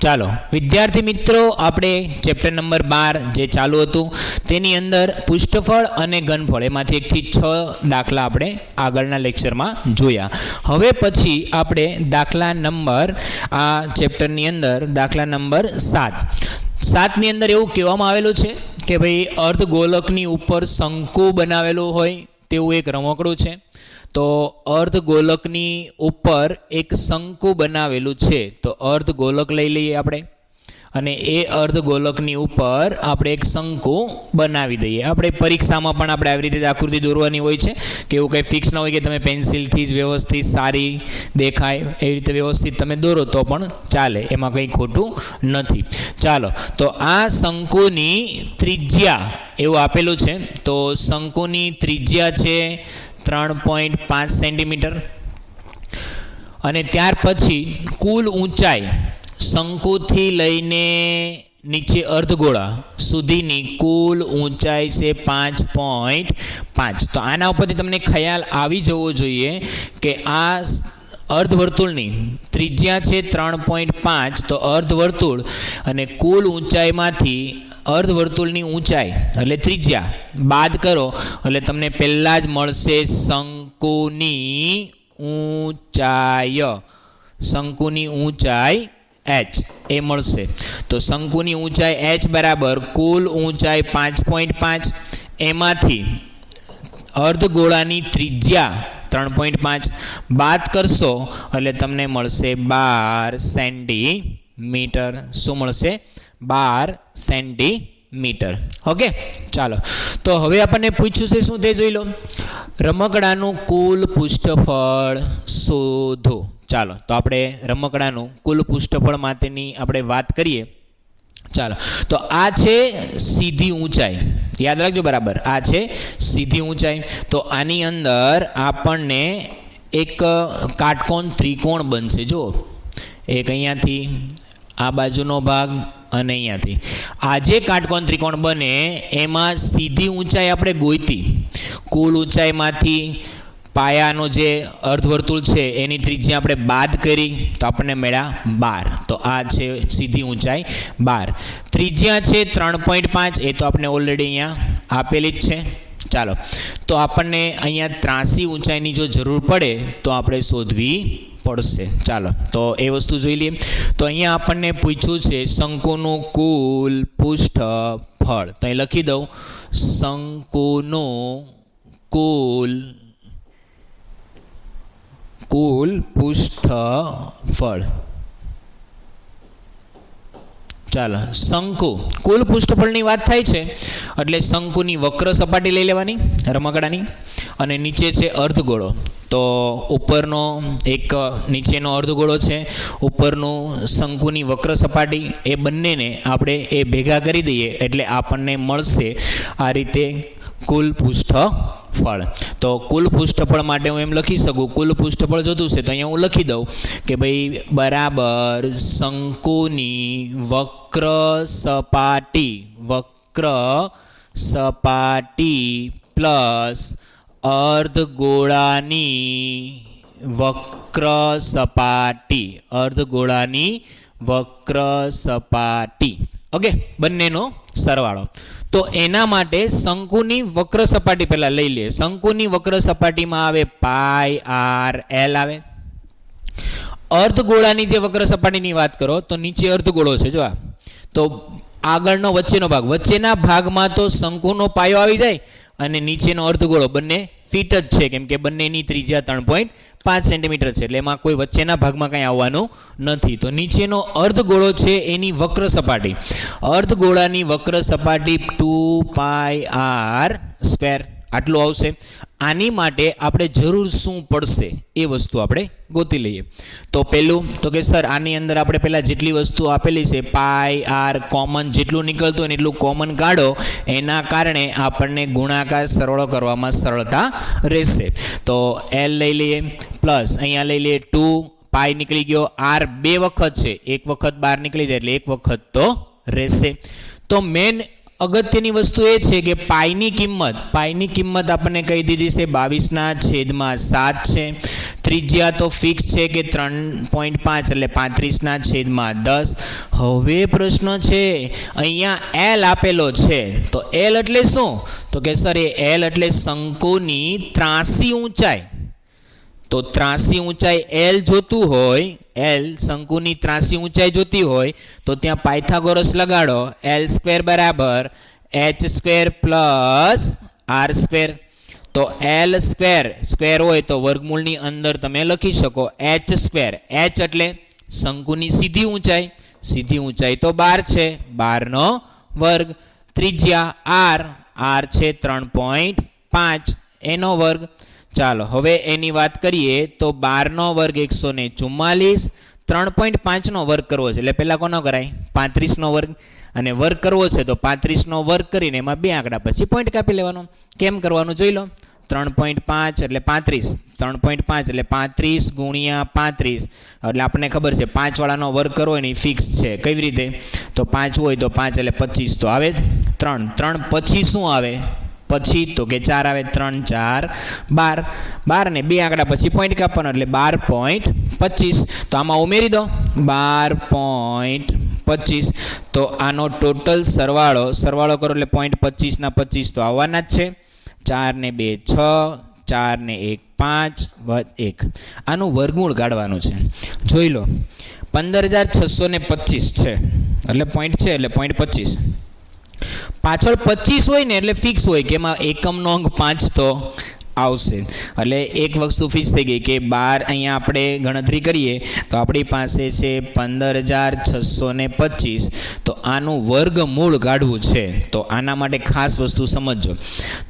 ચાલો વિદ્યાર્થી મિત્રો, આપણે ચેપ્ટર નંબર 12 જે ચાલુ હતું તેની અંદર પૃષ્ઠફળ અને ઘનફળ એમાંથી 1 થી 6 દાખલા આપણે આગળના લેક્ચરમાં જોયા. હવે પછી આપણે દાખલા નંબર આ ચેપ્ટરની અંદર દાખલા નંબર 7ની અંદર એવું કહેવામાં આવેલું છે કે ભાઈ અર્ધગોલકની ઉપર શંકુ બનાવેલું હોય તેવું એક રમકડું છે. તો અર્ધગોલકની ઉપર એક શંકુ બનાવેલું છે. તો અર્ધગોલક લઈ લઈએ આપણે અને એ અર્ધગોલકની ઉપર આપણે એક શંકુ બનાવી દઈએ. આપણે પરીક્ષામાં પણ આપણે આવી રીતે આકૃતિ દોરવાની હોય છે કે એવું કંઈ ફિક્સ ના હોય કે તમે પેન્સિલથી જ વ્યવસ્થિત સારી દેખાય એવી રીતે વ્યવસ્થિત તમે દોરો તો પણ ચાલે, એમાં કંઈ ખોટું નથી. ચાલો, તો આ શંકુની ત્રિજ્યા એવું આપેલું છે. તો શંકુની ત્રિજ્યા છે 3.5 સેન્ટીમીટર અને ત્યાર પછી કુલ ઊંચાઈ શંકુથી લઈને નીચે અર્ધગોળા સુધીની કુલ ઊંચાઈ છે 5.5. તો આના ઉપરથી તમને ખ્યાલ આવી જવો જોઈએ કે આ અર્ધવર્તુળની ત્રિજ્યા છે 3.5. તો અર્ધવર્તુળ અને કુલ ઊંચાઈમાંથી અર્ધવર્તુળની ઊંચાઈ એટલે ત્રિજ્યા બાદ કરો એટલે તમને પહેલાં જ મળશે શંકુની ઊંચાઈ. શંકુની ઊંચાઈ h એ મળશે. તો શંકુની ઊંચાઈ h બરાબર કુલ ઊંચાઈ 5.5, એમાંથી અર્ધગોળાની ત્રિજ્યા 3.5 બાદ કરશો એટલે તમને મળશે 12 સેન્ટીમીટર. શું મળશે? 12 સેન્ટીમીટર. ઓકે, ચાલો. તો હવે આપણને પૂછ્યું છે શું તે જોઈ લો. રમકડાનું કુલ પૃષ્ઠફળ શોધો. ચાલો, તો આપણે રમકડાનું કુલ પૃષ્ઠફળ માટેની આપણે વાત કરીએ. ચાલો, તો આ છે સીધી ઊંચાઈ, યાદ રાખજો બરાબર. આ છે સીધી ઊંચાઈ. તો આની અંદર આપણને એક કાટકોણ ત્રિકોણ બનશે. જો એક અહીંયાથી આ બાજુનો ભાગ અને અહીંયાથી આ જે કાટકોણ ત્રિકોણ બને એમાં સીધી ઊંચાઈ આપણે ગોતી. કુલ ઊંચાઈમાંથી પાયાનો જે અર્ધવર્તુળ છે એની ત્રિજ્યા આપણે બાદ કરી તો આપણને મળ્યા 12. તો આ છે સીધી ઊંચાઈ 12. ત્રિજ્યા છે 3.5, એ તો આપણે ઓલરેડી અહીંયા આપેલી જ છે. ચાલો, તો આપણને અહીંયા 83 ઊંચાઈની જો જરૂર પડે તો આપણે શોધવી પડશે. ચાલો, તો એ વસ્તુ જોઈ લઈએ. તો અહીંયા આપણને પૂછ્યું છે શંકુનું કુલ પૃષ્ઠફળ. તો અહીં લખી દઉં શંકુનું કુલ પૃષ્ઠફળ. ચાલો, શંકુ કુલ પૃષ્ઠફળની વાત થાય છે એટલે શંકુની વક્ર સપાટી લઈ લેવાની રમકડાની અને નીચે છે અર્ધગોળો. તો ઉપરનો એક નીચેનો અર્ધગોળો છે, ઉપરનું શંકુની વક્ર સપાટી, એ બંનેને આપણે એ ભેગા કરી દઈએ એટલે આપણને મળશે આ રીતે કુલ પૃષ્ઠફળ. તો કુલ પૃષ્ઠફળ માટે હું એમ લખી શકું, કુલ પૃષ્ઠફળ જોતું છે તો અહીંયા હું લખી દઉં કે ભાઈ બરાબર શંકુની વક્ર સપાટી પ્લસ અર્ધગોળાની વક્ર સપાટી. ઓકે, બંનેનો સરવાળો. તો એના માટે શંકુની વક્ર સપાટી પહેલાં લઈ લઈએ. શંકુની વક્ર સપાટીમાં આવે પાઈ આર એલ આવે. અર્ધગોળાની જે વક્ર સપાટીની વાત કરો તો નીચે અર્ધગોળો છે. જો તો આગળનો વચ્ચેનો ભાગ, વચ્ચેના ભાગમાં તો શંકુનો પાયો આવી જાય અને નીચેનો અર્ધગોળો બંને ફીટ જ છે કેમ કે બંનેની ત્રિજ્યા 3.5 સેન્ટીમીટર છે એટલે એમાં કોઈ વચ્ચેના ભાગમાં કંઈ આવવાનું નથી. તો નીચેનો અર્ધગોળો છે એની વક્ર સપાટી, અર્ધગોળાની વક્ર સપાટી 2πr² આટલું આવશે. આની માટે આપણે જરૂર શું પડશે એ વસ્તુ આપણે ગોતી લઈએ. તો પહેલું તો કે સર આની અંદર આપણે પહેલાં જેટલી વસ્તુ આપેલી છે પાઈ આર કોમન જેટલું નીકળતું હોય એટલું કોમન કાઢો, એના કારણે આપણને ગુણાકાર સરવાળો કરવામાં સરળતા રહેશે. તો એલ લઈ લઈએ પ્લસ અહીંયા લઈ લઈએ 2 પાઈ નીકળી ગયો, આર 2 વખત છે, એક વખત બહાર નીકળી જાય એટલે એક વખત તો રહેશે. તો મેન અગત્યની વસ્તુ એ છે કે પાઈની કિંમત આપણને કહી દીધી છે 22/7 છે. ત્રિજ્યા તો ફિક્સ છે કે 3.5 એટલે 35/10. હવે પ્રશ્ન છે અહીંયા એલ આપેલો છે, તો એલ એટલે શું? તો કે સર એ એલ એટલે શંકુની ત્રાસી ઊંચાઈ. તો ત્રાસી ઊંચાઈ એલ જોતું હોય, એલ શંકુની ત્રાસી ઊંચાઈ જોતી હોય તો ત્યાં પાયથાગોરસ લગાડો. L² બરાબર h² પ્લસ r². તો L² હોય તો વર્ગમૂળની અંદર તમે લખી શકો h². h એટલે શંકુની સીધી ઊંચાઈ, સીધી ઊંચાઈ તો 12 છે, 12નો વર્ગ. ત્રિજ્યા r છે 3.5 એનો વર્ગ. ચાલો હવે એની વાત કરીએ તો 12નો વર્ગ 144. 3.5નો વર્ગ કરવો છે એટલે પહેલાં કોનો કરાય? 35નો વર્ગ. અને વર્ગ કરવો છે તો 35નો વર્ગ કરીને એમાં 2 આંકડા પછી પોઈન્ટ કાપી લેવાનો. કેમ કરવાનું જોઈ લો. 3.5 એટલે 35, 3.5 એટલે 35 ગુણ્યા 35 એટલે આપણને ખબર છે 5 વાળાનો વર્ગ કરવો એની ફિક્સ છે. કેવી રીતે? તો 5 હોય તો 5 એટલે 25 તો આવે 3 પછી શું આવે? પછી તો કે 4 આવે. 3 4 12. 12 ને 2 આંકડા પછી પોઈન્ટ કાપવાનો એટલે 12.25. તો આમાં ઉમેરી દો 12.25. તો આનો ટોટલ સરવાળો કરો એટલે 0.25 ના 25 તો આવવાના જ છે. 4 ને 2 6, 4 ને 1 5 1. આનું વર્ગમૂળ કાઢવાનું છે. જોઈ લો 15,625 છે એટલે પોઈન્ટ છે એટલે 0.25. પાછળ 25 હોય ને એટલે ફિક્સ હોય કે એમાં એકમનો અંક 5 તો આવશે. એટલે એક વસ્તુ ફિક્સ થઈ ગઈ કે 12 અહીંયા આપણે ગણતરી કરીએ તો આપણી પાસે છે 15,625. તો આનું વર્ગમૂળ કાઢવું છે તો આના માટે ખાસ વસ્તુ સમજજો.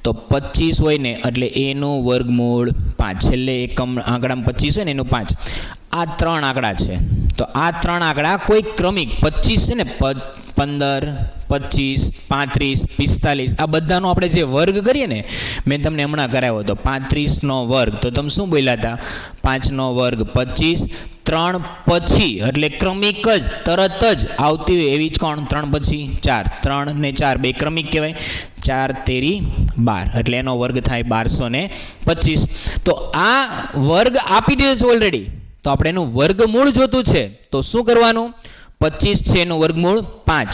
તો 25 હોય ને એટલે એનું વર્ગમૂળ 5, છેલ્લે એકમ આંકડામાં 25 હોય ને એનું 5. આ 3 આંકડા છે તો આ 3 આંકડા કોઈ ક્રમિક 25 છે ને 15, 25, 35, 45 આ બધાનો આપણે જે વર્ગ કરીએ ને, મેં તમને હમણાં કરાવ્યો હતો 35નો વર્ગ. તો તમે શું બોલ્યા હતા? 5નો વર્ગ 25. 3 પછી એટલે ક્રમિક જ તરત જ આવતી હોય એવી જ કોણ? 3 પછી 4. 3 ને 4 બે ક્રમિક કહેવાય. 4 તેરી 12 એટલે એનો વર્ગ થાય 1225. તો આ વર્ગ આપી દીધો છે ઓલરેડી. તો આપણે એનું વર્ગમૂળ જોતું છે તો શું કરવાનું? 25 છે એનું વર્ગમૂળ 5.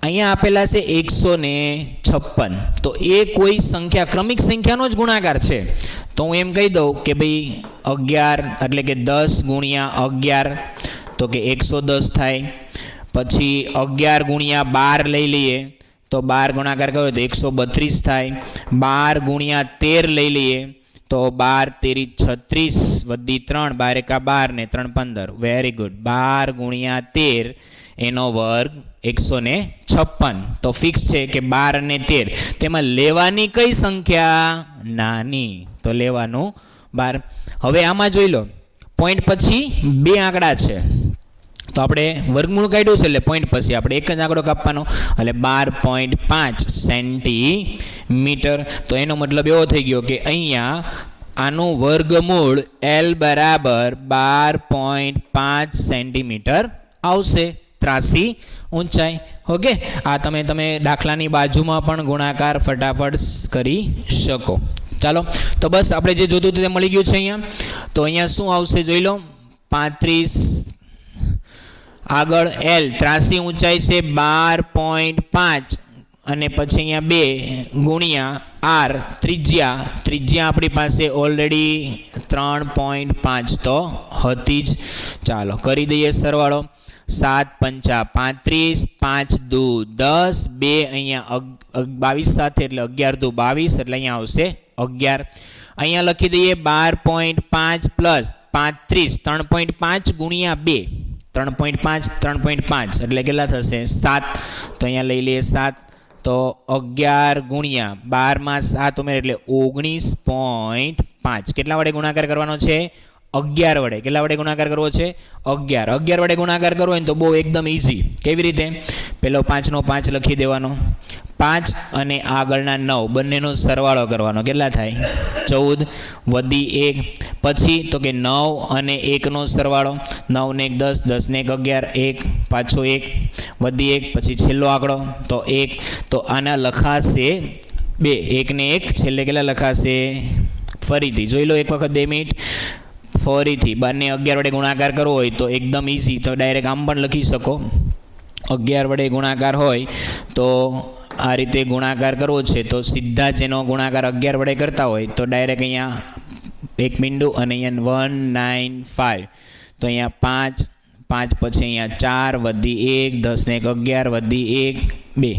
અહીંયા આપેલા છે 156. તો એ કોઈ સંખ્યા ક્રમિક સંખ્યાનો જ ગુણાકાર છે. તો હું એમ કહી દઉં કે ભાઈ 11 એટલે કે 10 ગુણ્યા 11 તો કે 110 થાય. પછી 11 ગુણ્યા 12 લઈ લઈએ તો 12 ગુણાકાર કર્યો તો 132 થાય. 12 ગુણ્યા 13 લઈ લઈએ તો 12 તેરી 36 વધી 3, 12 એકા 12 ને 3 15. Very good. 12 ગુણ્યા 13 એનો વર્ગ 156. તો ફિક્સ છે કે 12 અને 13 તેમાં લેવાની કઈ સંખ્યા? નાની. તો લેવાનું 12. હવે આમાં જોઈ લો પોઈન્ટ પછી 2 આંકડા છે તો આપણે વર્ગમૂળ કાઢ્યું છે એટલે પોઈન્ટ પછી આપણે એક જ આંકડો કાપવાનો એટલે 12.5 સેન્ટીમીટર. તો એનો મતલબ એવો થઈ ગયો કે અહીંયા આનું વર્ગમૂળ L બરાબર 12.5 સેન્ટીમીટર આવશે, ત્રાસી ઊંચાઈ. ઓકે, આ તમે દાખલાની બાજુમાં પણ ગુણાકાર ફટાફટ કરી શકો. ચાલો તો બસ આપણે જે જોતું તે મળી ગયું છે અહીંયા. તો અહીંયા શું આવશે જોઈ લો. 35 આગળ L ત્રાસી ઊંચાઈ છે 12.5 અને પછી અહીંયા 2 ગુણ્યા R ત્રિજ્યા આપણી પાસે ઓલરેડી 3.5 તો હતી જ. ચાલો કરી દઈએ સરવાળો. 7 પંચા 35, 5 દુ 10, 2 અહીંયા 22 સાથે એટલે 11 દુ 22 એટલે અહીંયા આવશે 11. અહીંયા લખી દઈએ 12.5 પ્લસ 35, 3.5 ગુણ્યા 2, 3.5 એટલે કેટલા થશે? 7. તો અહીંયા લઈ લઈએ 7. તો 11 ગુણ્યા 12 માં 7 ઉમેર એટલે 19.5. કેટલા વડે ગુણાકાર કરવાનો છે? 11 વડે. કેટલા વડે ગુણાકાર કરવો છે? 11 વડે ગુણાકાર કરવો હોય તો બહુ એકદમ ઇઝી. કેવી રીતે? પેલો 5 નો 5 લખી દેવાનો, 5 અને આગળના 9 બંનેનો સરવાળો કરવાનો. કેટલા થાય? 14 વધી 1. પછી તો કે 9 અને 1 નો સરવાળો, 9 ને 1 10, 10 ને 1 11, 1 પાછો 1 વધી 1, પછી છેલ્લો આંકડો તો 1. તો આના લખાશે 2, 1 ને 1 છેલ્લે કેટલા લખાશે? ફરીથી જોઈ લો એક વખત 2 મિનિટ. ફરીથી બંને 11 વડે ગુણાકાર કરવો હોય તો એકદમ ઇઝી, તો ડાયરેક્ટ આમ પણ લખી શકો. 11 વડે ગુણાકાર હોય તો આ રીતે ગુણાકાર કરવો છે તો સીધા જ એનો ગુણાકાર 11 વડે કરતા હોય તો ડાયરેક્ટ અહીંયા એક મીંડું અને અહીંયા 195, તો અહીંયા 5 5 પછી અહીંયા 4 વધી 1 10 ને 11 વધી 1 2,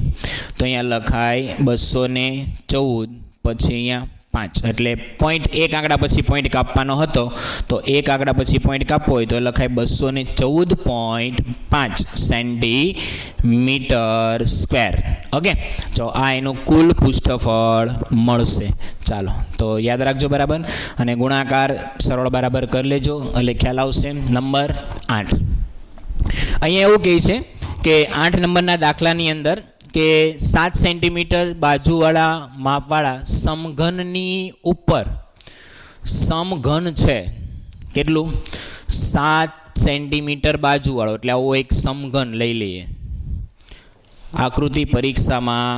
તો અહીંયા લખાય 214, પછી અહીંયા 5 એટલે પોઈન્ટ એક આંકડા પછી પોઈન્ટ કાપવાનો હતો તો એક આંકડા પછી પોઈન્ટ કાપવો હોય તો લખાય 214.5 સેન્ટીમીટર સ્ક્વેર. ઓકે, તો આ એનું કુલ પૃષ્ઠફળ મળશે. ચાલો તો યાદ રાખજો બરાબર, અને ગુણાકાર સરળ બરાબર કરી લેજો એટલે ખ્યાલ આવશે. નંબર 8 અહીંયા એવું કહે છે કે 8 નંબરના દાખલાની અંદર કે 7 સેન્ટીમીટર બાજુવાળા માપવાળા સમઘનની ઉપર સમઘન છે કેટલું 7 સેન્ટીમીટર બાજુવાળો, એટલે આવો એક સમઘન લઈ લઈએ. આકૃતિ પરીક્ષામાં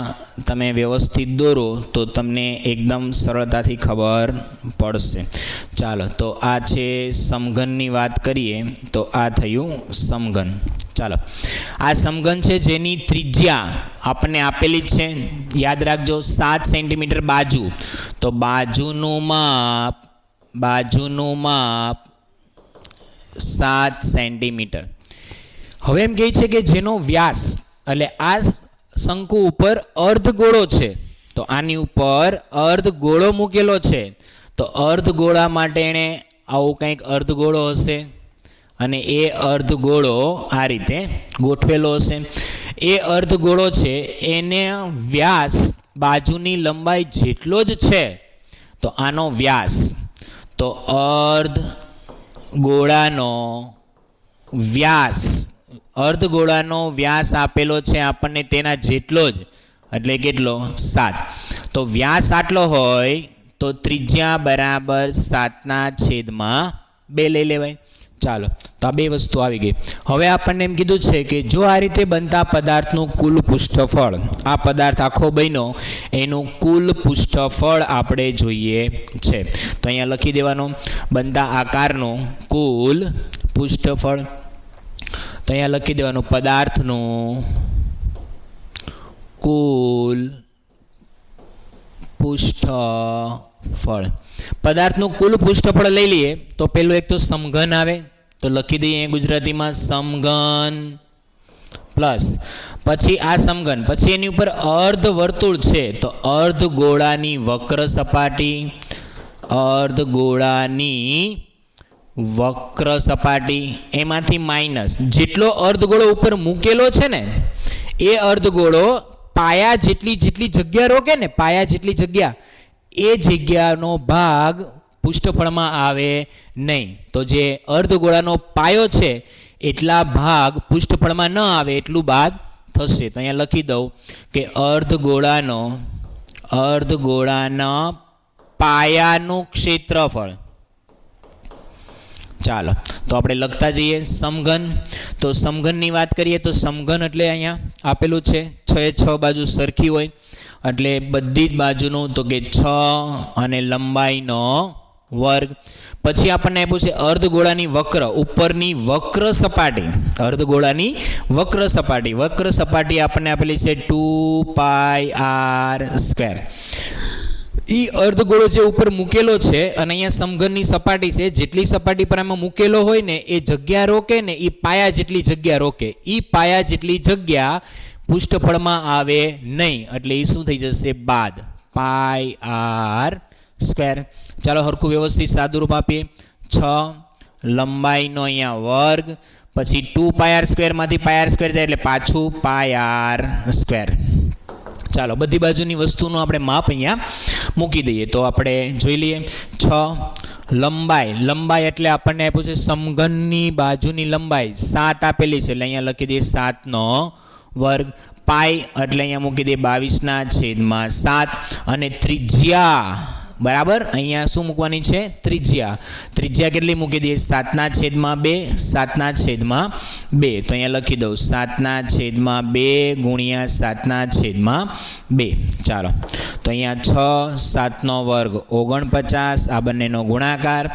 તમે વ્યવસ્થિત દોરો તો તમને એકદમ સરળતાથી ખબર પડશે. ચાલો તો આ છે સમઘનની વાત કરીએ તો આ થયું સમઘન. ચાલો આ સમઘન છે જેની ત્રિજ્યા આપણને આપેલી જ છે, યાદ રાખજો 7 સેન્ટીમીટર બાજુ, તો બાજુનું માપ 7 સેન્ટીમીટર. હવે એમ કહે છે કે જેનો વ્યાસ, એટલે આ શંકુ ઉપર અર્ધગોળો છે તો આની ઉપર અર્ધગોળો મૂકેલો છે, તો અર્ધગોળા માટે એણે આવું કંઈક અર્ધગોળો હશે અને એ અર્ધગોળો આ રીતે ગોઠવેલો હશે. એ અર્ધગોળો છે એને વ્યાસ બાજુની લંબાઈ જેટલો જ છે, તો આનો વ્યાસ, તો અર્ધગોળાનો વ્યાસ આપેલો છે આપણને તેના જેટલો જ, એટલે કેટલો 7. તો વ્યાસ આટલો હોય તો ત્રિજ્યા બરાબર 7/2 લઈ લેવાય. ચાલો તો આ બે વસ્તુ આવી ગઈ. હવે આપણને એમ કીધું છે કે જો આ રીતે બનતા પદાર્થનું કુલ પૃષ્ઠફળ, આ પદાર્થ આખો બન્યો એનું કુલ પૃષ્ઠફળ આપણે જોઈએ છે, તો અહીંયા લખી દેવાનું બનતા આકારનું કુલ પૃષ્ઠફળ. તો અહીંયા લખી દેવાનું પદાર્થનું કુલ પૃષ્ઠફળ. પદાર્થનું કુલ પૃષ્ઠફળ લઈ લઈએ તો પેલું એક તો સમઘન આવે, તો લખી દઈએ ગુજરાતીમાં સમઘન, પ્લસ પછી આ સમઘન, પછી એની ઉપર અર્ધ વર્તુળ છે તો અર્ધગોળાની વક્ર સપાટી, એમાંથી માઇનસ જેટલો અર્ધગોળો ઉપર મૂકેલો છે ને એ અર્ધગોળો પાયા જેટલી જગ્યા રોકે ને, પાયા જેટલી જગ્યા, એ જગ્યાનો ભાગ પૃષ્ઠફળમાં આવે નહીં. તો જે અર્ધગોળાનો પાયો છે એટલા ભાગ પૃષ્ઠફળમાં ન આવે એટલું બાદ થશે. તો અહીંયા લખી દઉં કે અર્ધગોળાના પાયાનું ક્ષેત્રફળ. ચાલો તો આપણે લખતા જઈએ સમઘન. તો સમઘનની વાત કરીએ તો સમઘન એટલે અહીંયા આપેલું છે 6 બાજુ સરખી હોય એટલે બધી જ બાજુનું, તો કે 6 અને લંબાઈનો વર્ગ. પછી આપણને આપ્યું છે અર્ધગોળાની વક્ર, ઉપરની વક્ર સપાટી, અર્ધગોળાની વક્ર સપાટી આપણને આપેલી છે 2πr². એ અર્ધગોળો જે ઉપર મૂકેલો છે અને અહીંયા સમઘનની સપાટી છે, જેટલી સપાટી પર આમાં મૂકેલો હોય ને એ જગ્યા રોકે ને એ પાયા જેટલી જગ્યા રોકે, એ પાયા જેટલી જગ્યા પૃષ્ઠફળમાં આવે નહીં, એટલે એ શું થઈ જશે બાદ πr². ચાલો હરખું વ્યવસ્થિત સાદુરૂપ આપીએ. 6 લંબાઈનો અહીંયા વર્ગ, પછી 2πr² માંથી πr² જાય એટલે પાછું πr². ચાલો બધી બાજુની વસ્તુનું આપણે માપ અહીંયા મૂકી દઈએ. તો આપણે જોઈ લઈએ 6 લંબાઈ એટલે આપણને આપ્યું છે સમઘનની બાજુની લંબાઈ 7 આપેલી છે, એટલે અહીંયા લખી દઈએ 7નો વર્ગ. પાઈ એટલે અહીંયા મૂકી દઈએ 22/7, અને ત્રિજ્યા બરાબર. અહીંયા શું મૂકવાની છે? ત્રિજ્યા. ત્રિજ્યા કેટલી મૂકી દઈએ? 7/2, 7/2. તો અહીંયા લખી દઉં 7/2 ગુણ્યા 7/2. ચાલો, તો અહીંયા 6, 7નો વર્ગ 49, આ બંનેનો ગુણાકાર.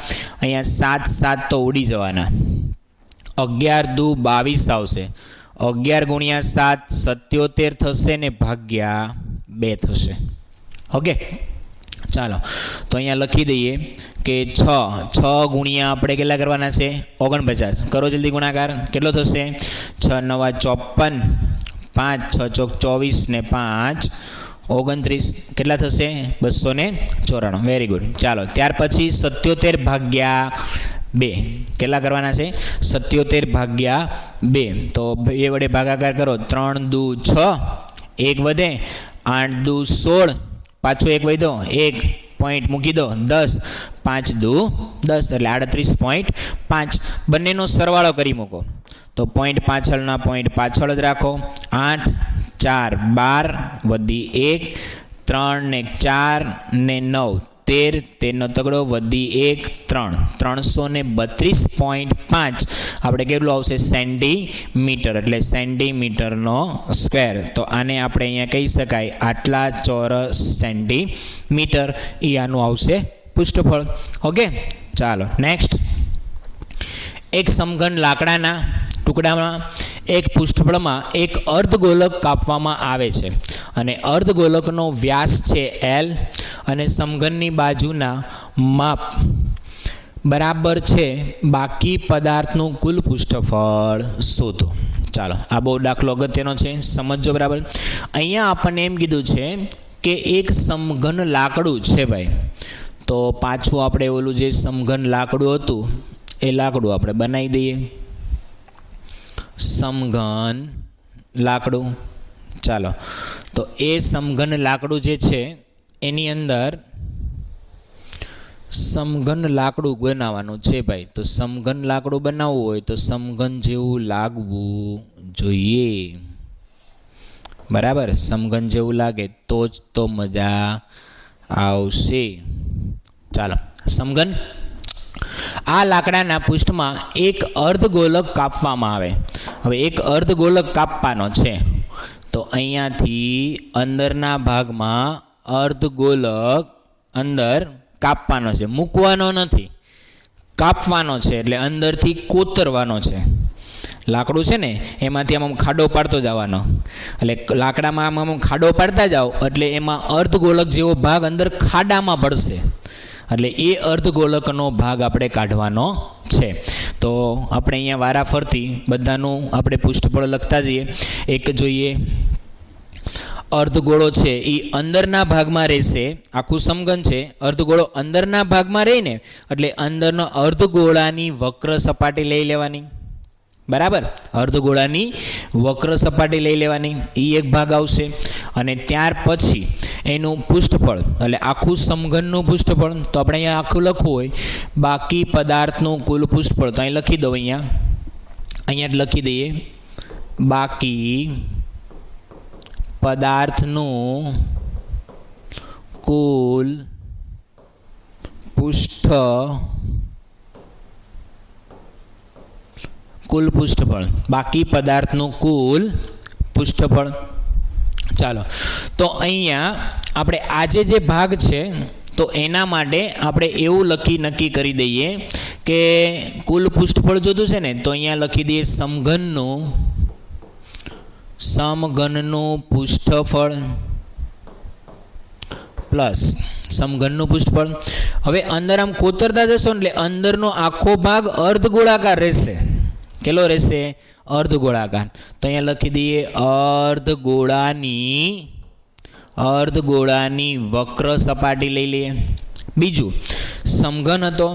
અહીંયા 7 7 તો ઉડી જવાના, 11 દુ 22 આવશે. 11 ગુણ્યા 7 77 થશે ને ભાગ્યા 2 થશે. ઓકે, ચાલો, તો અહીંયા લખી દઈએ કે 6 ગુણ્યા આપણે કેટલા કરવાના છે? 49. કરો જલ્દી ગુણાકાર. કેટલો થશે? 6 9 54, 5 6 24 ને 5 29. કેટલા થશે? 294. Very good. ચાલો, ત્યાર પછી 77 ભાગ્યા 2 કેટલા કરવાના છે? 77 ભાગ્યા 2. તો 2 વડે ભાગાકાર કરો. 3 દુ 6, 1 વધે, 8 દુ 16, પાછો 1 વધ્યો, 1 પોઈન્ટ મૂકી દો, 10, 5 દુ 10 એટલે 38.5. બંનેનો સરવાળો કરી મૂકો તો પોઈન્ટ પાછળના પોઈન્ટ પાછળ જ રાખો. 8 4 12 વધી 1, 3 ને 4 ને 9 13, 13નો તગડો વધી 1 3, 332.5. આપણે કેટલું આવશે? સેન્ટીમીટર, એટલે સેન્ટીમીટરનો સ્ક્વેર. તો આને આપણે અહીંયા કહી શકાય આટલા ચોરસ સેન્ટીમીટર. એ આનું આવશે પૃષ્ઠફળ. ઓકે, ચાલો નેક્સ્ટ. એક સમઘન લાકડાના ટુકડામાં એક પૃષ્ઠફળમાં એક અર્ધગોલક કાપવામાં આવે છે અને અર્ધગોલકનો વ્યાસ છે L અને સમઘનની બાજુના માપ બરાબર છે બાકી પદાર્થનું કુલ પૃષ્ઠફળ શોધો. ચાલો, આ બહુ દાખલો અગત્યનો છે, સમજો બરાબર. અહીંયા આપણને એમ કીધું છે કે એક સમઘન લાકડું છે ભાઈ. તો પાછું આપણે ઓલું જે સમઘન લાકડું હતું એ લાકડું આપણે બનાવી દઈએ. સમઘન લાકડું. ચાલો, તો એ સમઘન લાકડું જે છે એની અંદર સમઘન લાકડું બનાવવાનું છે ભાઈ. તો સમઘન લાકડું બનાવવું હોય તો સમઘન જેવું લાગવું જોઈએ, બરાબર. સમઘન જેવું લાગે તો જ તો મજા આવશે. ચાલો, સમઘન. આ લાકડાના પૃષ્ઠમાં એક અર્ધગોલક કાપવામાં આવે. હવે એક અર્ધગોલક કાપવાનો છે તો અહીંયાથી અંદરના ભાગમાં અર્ધગોલક અંદર કાપવાનો છે, મૂકવાનો નથી, કાપવાનો છે. એટલે અંદરથી કોતરવાનો છે. લાકડું છે ને એમાંથી આમ ખાડો પાડતો જવાનો. એટલે લાકડામાં આમ ખાડો પાડતા જાઓ એટલે એમાં અર્ધગોલક જેવો ભાગ અંદર ખાડામાં પડશે. એટલે એ અર્ધગોલકનો ભાગ આપણે કાઢવાનો છે. તો આપણે અહીંયા વારાફરતી બધાનું આપણે પૃષ્ઠફળ લખતા જઈએ. એક જોઈએ, અર્ધગોળો છે એ અંદરના ભાગમાં રહેશે. આખું સમઘન છે, અર્ધગોળો અંદરના ભાગમાં રહીને એટલે અંદરનો અર્ધગોળાની વક્ર સપાટી લઈ લેવાની, બરાબર. અર્ધગોળાની વક્ર સપાટી લઈ લેવાની, એ એક ભાગ આવશે. અને ત્યાર પછી એનું પૃષ્ઠફળ એટલે આખું સમઘનનું પૃષ્ઠફળ. તો આપણે અહીંયા આખું લખવું હોય બાકી પદાર્થનું કુલ પૃષ્ઠફળ. તો અહીં લખી દઉં, અહીંયા જ લખી દઈએ બાકી પદાર્થનું કુલ પૃષ્ઠફળ. બાકી પદાર્થનું કુલ પૃષ્ઠફળ. ચાલો, તો અહીંયા આપણે આજે જે ભાગ છે તો એના માટે આપણે એવું નક્કી કરી દઈએ કે કુલ પૃષ્ઠફળ જોતું છે ને તો અહીંયા લખી દઈએ સમઘનનું પૃષ્ઠફળ પ્લસ સમઘનનું પૃષ્ઠફળ. હવે અંદર આમ કોતરતા જશો ને એટલે અંદરનો આખો ભાગ અર્ધગોળાકાર રહેશે. કેટલો રહેશે? અર્ધગોળાકાર. તો અહીંયા લખી દઈએ અર્ધગોળાની વક્ર સપાટી લઈ લઈએ. બીજું, સમઘન હતો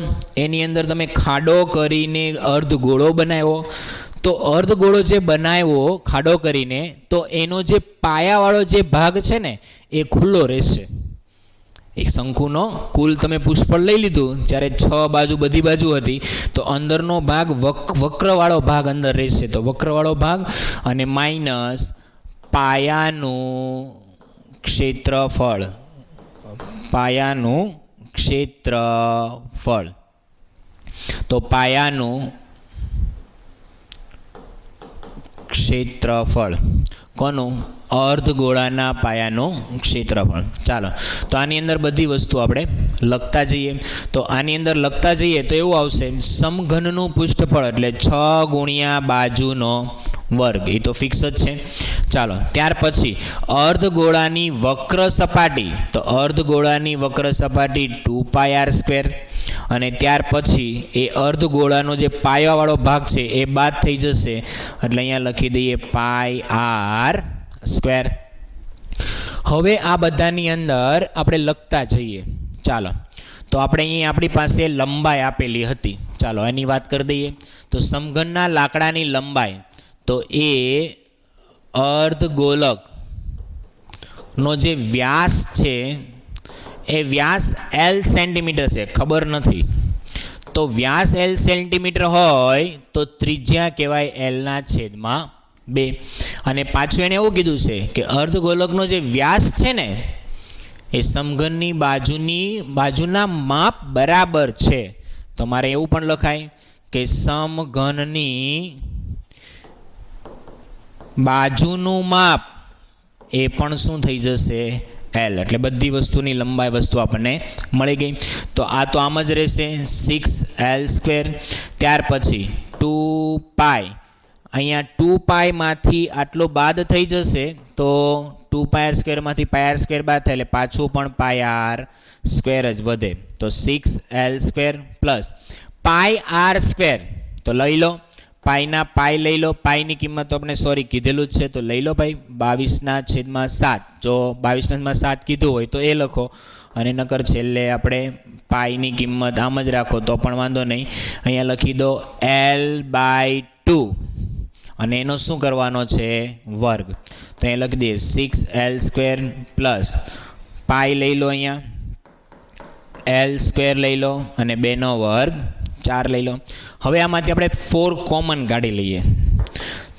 એની અંદર તમે ખાડો કરીને અર્ધગોળો બનાવ્યો. તો અર્ધગોળો જે બનાવ્યો ખાડો કરીને તો એનો જે પાયાવાળો જે ભાગ છે ને એ ખુલ્લો રહેશે. એક શંકુનો કુલ તમે પૃષ્ઠફળ લઈ લીધું જ્યારે 6 બાજુ બધી બાજુ હતી તો અંદરનો ભાગ વક્રવાળો ભાગ અંદર રહેશે. તો વક્રવાળો ભાગ અને માઇનસ પાયાનું ક્ષેત્રફળ. તો પાયાનું ક્ષેત્રફળ કોનું? અર્ધગોળાના પાયાનું ક્ષેત્રફળ. ચાલો, તો આની અંદર બધી વસ્તુ આપણે લખતા જઈએ. તો આની અંદર લખતા જઈએ તો એવું આવશે, સમઘનનું પૃષ્ઠફળ એટલે 6 ગુણ્યા બાજુનો વર્ગ. એ તો ફિક્સ જ છે. ચાલો, ત્યાર પછી અર્ધગોળાની વક્ર સપાટી. તો અર્ધગોળાની વક્ર સપાટી 2πr². અને ત્યાર પછી એ અર્ધગોળાનો જે પાયાવાળો ભાગ છે એ બાદ થઈ જશે, એટલે અહીંયા લખી દઈએ πr². હવે આ બધાની અંદર આપણે લખતા જઈએ. ચાલો, તો આપણે અહીં આપણી પાસે લંબાઈ આપેલી હતી. ચાલો એની વાત કરી દઈએ. તો સમઘનના લાકડાની લંબાઈ, તો એ અર્ધગોલકનો જે વ્યાસ છે એ વ્યાસ L સેન્ટીમીટર છે, ખબર નથી. તો વ્યાસ L સેન્ટીમીટર હોય તો ત્રિજ્યા કહેવાય L/2. અને પાછું એને એવું કીધું છે કે અર્ધગોલકનો જે વ્યાસ છે ને એ સમઘનની બાજુના માપ બરાબર છે. તો મારે એવું પણ લખાય કે સમઘનની બાજુનું માપ એ પણ શું થઈ જશે? L. એટલે બધી વસ્તુની લંબાઈ વસ્તુ આપણને મળી ગઈ. તો આ તો આમ જ રહેશે 6L². ત્યાર પછી 2π, અહીંયા 2π માંથી આટલો બાદ થઈ જશે તો 2πr² માંથી πr² બાદ થાય એટલે પાછું પણ πr² જ વધે. તો 6L² પ્લસ πr². તો લઈ લો પાઈના પાઈ લઈ લો. પાઈની કિંમત તો આપણે કીધેલું જ છે, તો લઈ લો ભાઈ 22/7. જો 22/7 કીધું હોય તો એ લખો, અને નકર છેલ્લે આપણે પાઈની કિંમત આમ જ રાખો તો પણ વાંધો નહીં. અહીંયા લખી દો L/2 અને એનો શું કરવાનો છે? વર્ગ. તો અહીંયા લખી દઈએ 6L² પ્લસ પાઈ લઈ લો, અહીંયા L² લઈ લો અને 2 નો વર્ગ 4 લઈ લો. હવે આમાંથી આપણે 4 કોમન કાઢી લઈએ.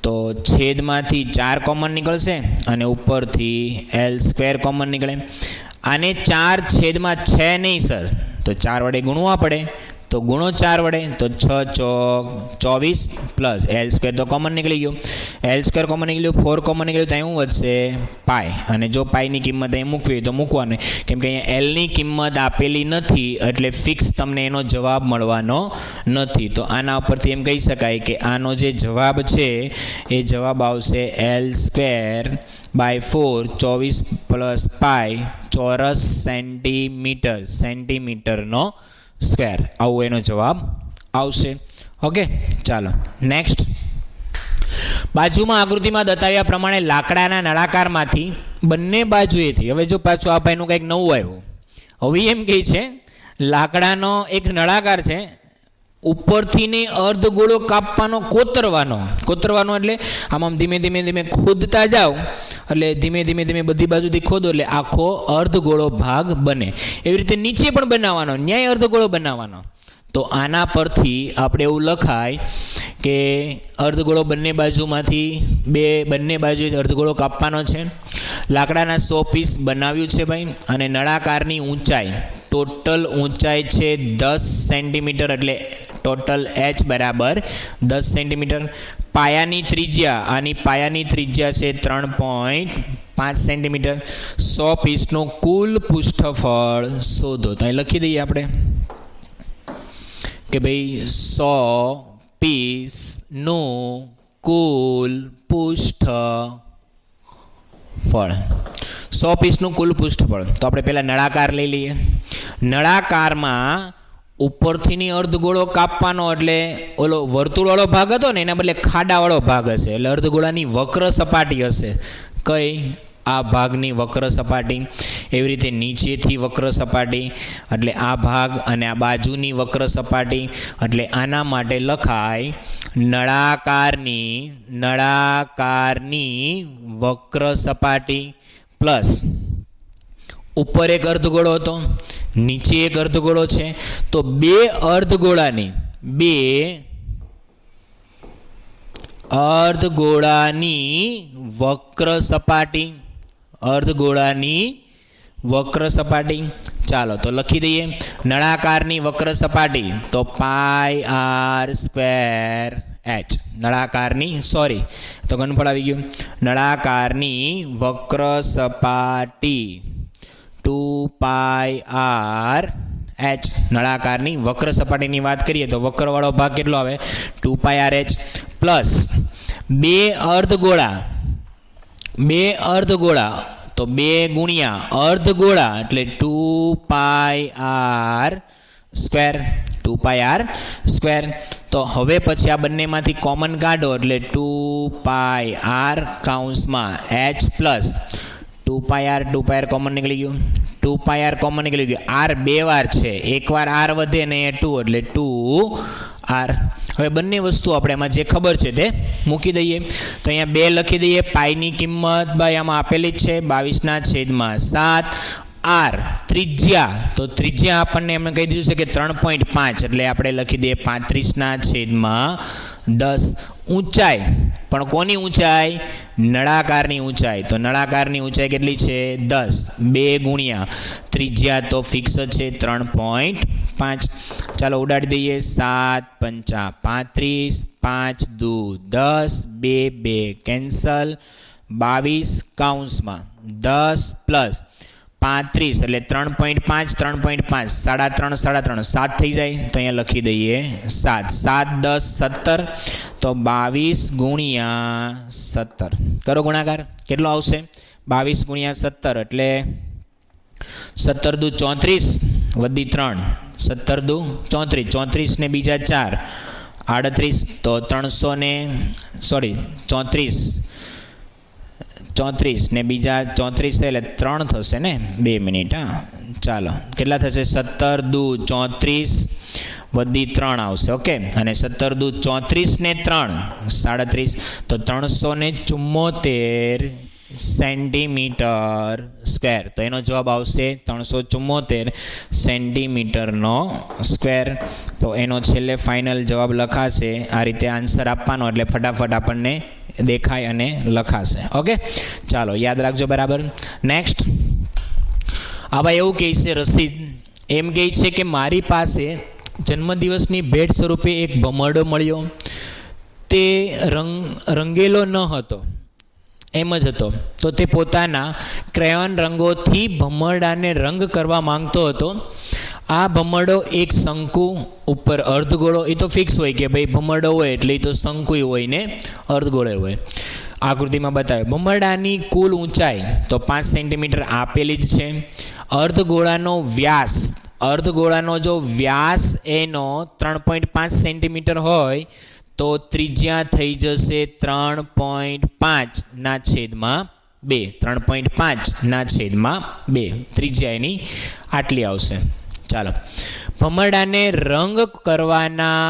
તો છેદમાંથી 4 કોમન નીકળશે અને ઉપરથી L² કોમન નીકળે. આને 4 છેદમાં છે નહીં સર, તો 4 વડે ગુણવા પડે. તો ગુણો 4 વડે, તો 6 ચોક 24 પ્લસ L² તો કોમન નીકળી ગયો. L² કોમન નીકળ્યું, 4 કોમન નીકળ્યું, તો અહીં શું વધશે? પાઈ. અને જો પાઈની કિંમત અહીં મૂકવી હોય તો મૂકવાની, કેમ કે અહીંયા Lની કિંમત આપેલી નથી એટલે ફિક્સ તમને એનો જવાબ મળવાનો નથી. તો આના ઉપરથી એમ કહી શકાય કે આનો જે જવાબ છે એ જવાબ આવશે L² બાય 4, 24 પ્લસ પાઈ ચોરસ સેન્ટીમીટર, સેન્ટીમીટરનો સ્ક્વેર. આવો એનો જવાબ આવશે. ઓકે, ચાલો નેક્સ્ટ. બાજુમાં આકૃતિમાં બતાવ્યા પ્રમાણે લાકડાના નળાકારમાંથી બંને બાજુએથી, હવે જો પાછું આ ભાઈનું કંઈક નવું આવ્યું. હવે એમ કહે છે લાકડાનો એક નળાકાર છે, ઉપરથી ને અર્ધગોળો કાપવાનો, કોતરવાનો એટલે આમ ધીમે ધીમે ખોદતા જાઓ એટલે ધીમે ધીમે બધી બાજુથી ખોદો એટલે આખો અર્ધગોળો ભાગ બને. એવી રીતે નીચે પણ બનાવવાનો, ન્યાય અર્ધગોળો બનાવવાનો. તો આના પરથી આપણે એવું લખાય કે અર્ધગોળો બંને બાજુ અર્ધગોળો કાપવાનો છે. લાકડાના 100 પીસ બનાવ્યું છે ભાઈ, અને નળાકારની ઊંચાઈ, ટોટલ ઊંચાઈ છે 10 સેન્ટીમીટર, એટલે ટોટલ H બરાબર 10 સેન્ટીમીટર. પાયાની ત્રિજ્યા, આની પાયાની ત્રિજ્યા છે 3.5 સેન્ટીમીટર. 100 પીસનું કુલ પૃષ્ઠફળ શોધો. તો અહીં લખી દઈએ આપણે કે ભાઈ 100 પીસનું કુલ પૃષ્ઠફળ, 100 પીસનું કુલ પૃષ્ઠફળ. તો આપણે પહેલાં નળાકાર લઈ લઈએ. નળાકારમાં ઉપરથીની અર્ધગોળો કાપવાનો એટલે ઓલો વર્તુળવાળો ભાગ હતો ને એના બદલે ખાડાવાળો ભાગ હશે, એટલે અર્ધગોળાની વક્ર સપાટી હશે. કઈ? આ ભાગની વક્ર સપાટી. એવી રીતે નીચેથી વક્ર સપાટી એટલે આ ભાગ, અને આ બાજુની વક્ર સપાટી. એટલે આના માટે લખાય નળાકારની વક્ર સપાટી પ્લસ ઉપર એક અર્ધગોળો હતો, નીચે એક અર્ધગોળો છે. તો બે અર્ધગોળાની વક્ર સપાટી ચાલો તો લખી દઈએ નળાકારની વક્ર સપાટી તો પાઈ આર સ્ક્વેર એચ. નળાકારની તો ઘનફળ આવી ગયું. નળાકારની વક્ર સપાટી 2 પાઈ આર એચ. નળાકારની વક્ર સપાટીની વાત કરીએ તો વક્રવાળો ભાગ કેટલો આવે 2 પાઈ આર એચ પ્લસ બે અર્ધગોળા તો 2 ગુણ્યા અર્ધગોળા એટલે 2 પાઈ આર સ્ક્વેર. તો હવે પછી આ બંનેમાંથી કોમન કાઢો એટલે 2 પાઈ આર કૌંસમાં એચ પ્લસ 2 પાઈ આર કોમન નીકળી ગયું. 2 પાઈ આર કોમન નીકળી ગયું. આર 2 વાર છે, એકવાર આર વધે ને એ 2 એટલે 2 આર. હવે બંને વસ્તુ આપણે એમાં જે ખબર છે તે મૂકી દઈએ. તો અહીંયા 2 લખી દઈએ. પાઈની કિંમત ભાઈ આમાં આપેલી જ છે 22/7. આર ત્રિજ્યા આપણને એમણે કહી દીધું છે કે 3.5 એટલે આપણે લખી દઈએ 35/10. ઊંચાઈ પણ કોની ઊંચાઈ નળાકારની ઊંચાઈ. તો નળાકારની ઊંચાઈ કેટલી છે 10. 2 ગુણ્યા ત્રિજ્યા તો ફિક્સ જ છે 3.5. ચાલો ઉડાડી દઈએ. 7 પંચા 35, 5 દુ 10, 2 કેન્સલ. 22 કૌંસમાં 10 પ્લસ 35 એટલે 3.5 3.5 7 થઈ જાય. તો અહીંયા લખી દઈએ 7. 7 10 17 તો 22 ગુણ્યા 17 કરો ગુણાકાર. કેટલો આવશે 22 ગુણ્યા 17 એટલે 17 દુ 34 વધી 3 17 દુ 34 ને બીજા 4 38 તો 34 ને બીજા 34 એટલે 3 થશે ને. 2 મિનિટ. હા ચાલો કેટલા થશે 17 દુ 34 વધી 3 આવશે. ઓકે અને 17 દુ 34 ને 3 37 તો 374 સેન્ટીમીટર સ્ક્વેર. તો એનો જવાબ આવશે 374 સેન્ટીમીટરનો સ્ક્વેર. તો એનો છેલ્લે ફાઇનલ જવાબ લખાશે. આ રીતે આન્સર આપવાનો એટલે ફટાફટ આપણને દેખાય અને લખાશે. ઓકે ચાલો યાદ રાખજો બરાબર. નેક્સ્ટ આવા એવું કહે છે રસીદ એમ કહે છે કે મારી પાસે જન્મદિવસની ભેટ સ્વરૂપે એક ભમરડો મળ્યો. તે રંગેલો ન હતો, એમ જ હતો. તો તે પોતાના ક્રેયોન રંગોથી ભમરડાને રંગ કરવા માંગતો હતો. આ ભમરડો એક શંકુ ઉપર અર્ધગોળો, એ તો ફિક્સ હોય કે ભાઈ ભમરડો હોય એટલે એ તો શંકુ હોય ને અર્ધગોળો હોય. આકૃતિમાં બતાવે ભમરડાની કુલ ઊંચાઈ તો 5 સેન્ટીમીટર આપેલી જ છે. અર્ધગોળાનો જો વ્યાસ એનો 3.5 સેન્ટીમીટર હોય તો ત્રિજ્યા થઈ જશે 3.5/2. 3.5/2 ત્રિજ્યા એની આટલી આવશે. ચાલો ભમરડાને રંગ કરવાના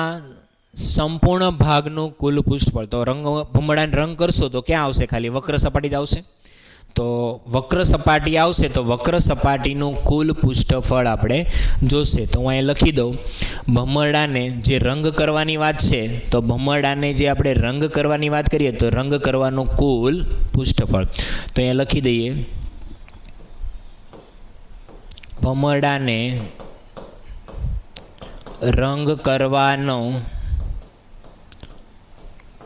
સંપૂર્ણ ભાગનું કુલ પૃષ્ઠફળ. તો ભમરડાને રંગ કરશો તો ક્યાં આવશે? ખાલી વક્ર સપાટી જ આવશે. તો વક્ર સપાટી આવશે તો વક્ર સપાટીનું કુલ પૃષ્ઠફળ આપણે જોશે. તો હું અહીં લખી દઉં ભમરડાને જે રંગ કરવાની વાત છે તો ભમરડાને જે આપણે રંગ કરવાની વાત કરીએ તો રંગ કરવાનું કુલ પૃષ્ઠફળ. તો અહીંયા લખી દઈએ ભમરડાને રંગ કરવાનો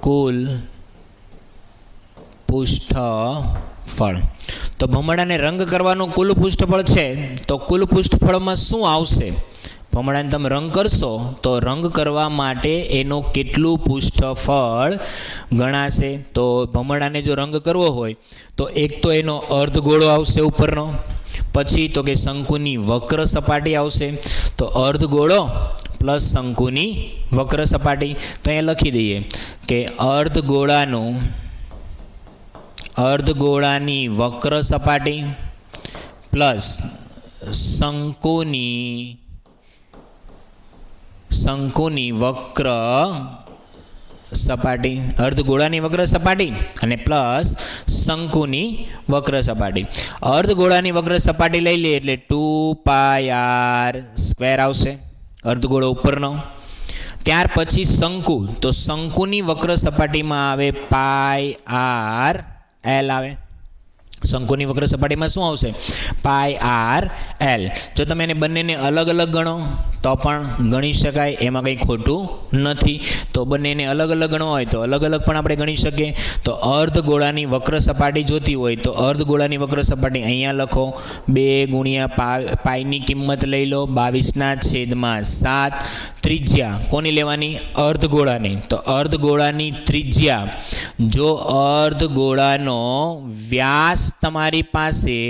કુલ પૃષ્ઠફળ. તો ભમરડાને રંગ કરવાનું કુલ પૃષ્ઠફળ છે તો કુલ પૃષ્ઠફળમાં શું આવશે? ભમરડાને તમે રંગ કરશો તો રંગ કરવા માટે એનું કેટલું પૃષ્ઠફળ ગણાશે? તો ભમરડાને જો રંગ કરવો હોય તો એક તો એનો અર્ધગોળો આવશે ઉપરનો, પછી તો કે શંકુની વક્ર સપાટી આવશે. તો અર્ધગોળો પ્લસ શંકુની વક્ર સપાટી. તો અહીંયા લખી દઈએ કે અર્ધગોળાની વક્ર સપાટી પ્લસ શંકુની વક્ર સપાટી. અર્ધગોળાની વક્ર સપાટી અને પ્લસ શંકુની વક્ર સપાટી. અર્ધગોળાની વક્ર સપાટી લઈ લઈએ એટલે 2πr² આવશે અર્ધગોળો ઉપરનો. ત્યાર પછી શંકુ, તો શંકુની વક્ર સપાટીમાં આવે πr/l આવે. શંકુની વક્ર સપાટીમાં શું આવશે? પાઈ આર એલ. જો તમે એને બંનેને અલગ અલગ ગણો તો પણ ગણી શકાય, એમાં કંઈ ખોટું નથી. તો બંનેને અલગ અલગ ગણવા હોય તો અલગ અલગ પણ આપણે ગણી શકીએ. તો અર્ધગોળાની વક્ર સપાટી જોતી હોય તો અર્ધગોળાની વક્ર સપાટી અહીંયા લખો, 2 ગુણ્યા પાઈની કિંમત લઈ લો 22/7. ત્રિજ્યા કોની લેવાની? અર્ધગોળાની. તો અર્ધગોળાની ત્રિજ્યા, જો અર્ધગોળાનો વ્યાસ તમારી પાસે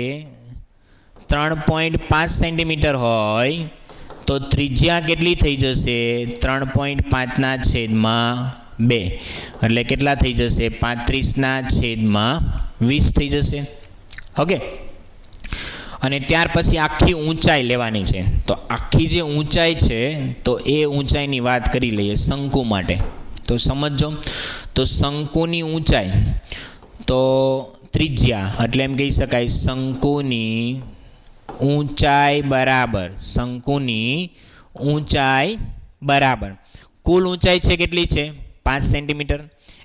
3.5 સેન્ટીમીટર હોય તો ત્રિજ્યા કેટલી થઈ જશે? 3.5/2. એટલે કેટલા થઈ જશે? 35/20 થઈ જશે. ઓકે. અને ત્યાર પછી આખી ઊંચાઈ લેવાની છે. તો આખી જે ઊંચાઈ છે તો એ ઊંચાઈની વાત કરી લઈએ શંકુ માટે. તો સમજો, તો શંકુની ઊંચાઈ, તો ત્રિજ્યા એટલે એમ કહી શકાય શંકુની ઊંચાઈ બરાબર, શંકુની ઊંચાઈ બરાબર કુલ ઊંચાઈ છે કેટલી છે? 5 સેન્ટીમીટર.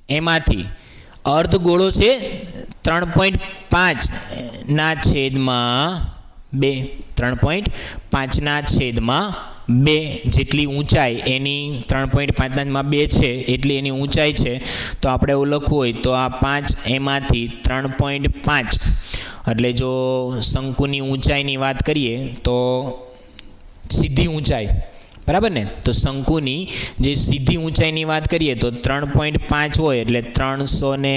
એમાંથી અર્ધગોળો છે 3.5/2. 3.5/2 જેટલી ઊંચાઈ એની 3.5/2 છે એટલી એની ઊંચાઈ છે. તો આપણે એવું લખવું હોય તો આ 5 એમાંથી 3.5 એટલે જો શંકુની ઊંચાઈની વાત કરીએ તો સીધી ઊંચાઈ બરાબર ને? તો શંકુની જે સીધી ઊંચાઈની વાત કરીએ તો 3.5 હોય એટલે 300 ને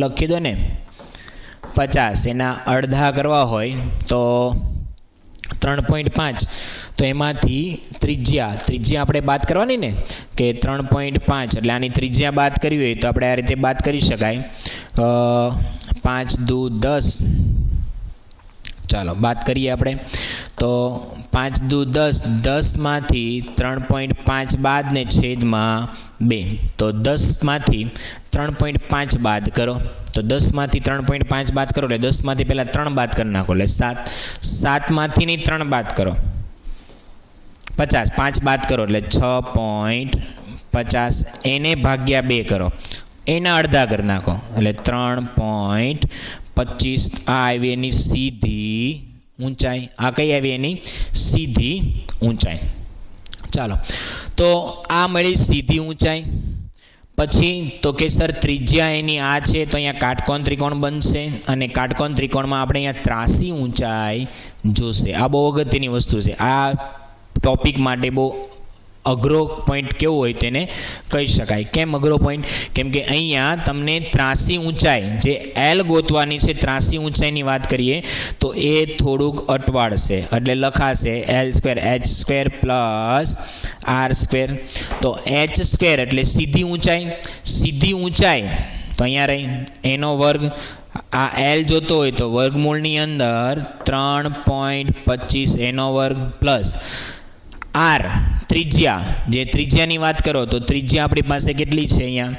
લખી દો ને 50, એના અડધા કરવા હોય તો 3.5. તો એમાંથી ત્રિજ્યા આપણે બાદ કરવાની ને કે 3.5 એટલે આની ત્રિજ્યા બાદ કરવી હોય તો આપણે આ રીતે બાદ કરી શકાય. 5 દુ 10, ચાલો બાદ કરીએ આપણે. તો 5 દુ 10, 10માંથી 3.5 બાદ ને છેદમાં 2. તો 10માંથી 3.5 બાદ કરો તો 10માંથી 3.5 બાદ કરો એટલે 10માંથી પહેલાં 3 બાદ કરી નાખો એટલે 7. 7માંથી 3 બાદ કરો 50, 5 બાદ કરો એટલે 6.50. એને ભાગ્યા 2 કરો, એના અડધા કરી નાખો એટલે 3.25. આ આવી એની સીધી ઊંચાઈ. આ કઈ આવી એની સીધી ઊંચાઈ. ચાલો, તો આ મળી સીધી ઊંચાઈ. પછી તો કે સર ત્રિજ્યા એની આ છે તો અહીંયા કાટકોણ ત્રિકોણ બનશે અને કાટકોણ ત્રિકોણમાં આપણે અહીંયા ત્રાસી ઊંચાઈ જોશે. આ બહુ અગત્યની વસ્તુ છે. આ ટોપિક માટે બહુ અઘરો પોઈન્ટ કેવો હોય તેને કહી શકાય. કેમ અઘરો પોઈન્ટ? કેમ કે અહીંયા તમને ત્રાસી ઊંચાઈ જે એલ ગોતવાની છે, ત્રાસી ઊંચાઈની વાત કરીએ તો એ થોડુંક અટવાડશે એટલે લખાશે L² પ્લસ R². તો H² એટલે સીધી ઊંચાઈ. સીધી ઊંચાઈ તો અહીંયા રહી એનો વર્ગ. આ એલ જોતો હોય તો વર્ગમૂળની અંદર 3.25 એનો વર્ગ પ્લસ આર ત્રિજ્યા. જે ત્રિજ્યાની વાત કરો તો ત્રિજ્યા આપણી પાસે કેટલી છે અહીંયા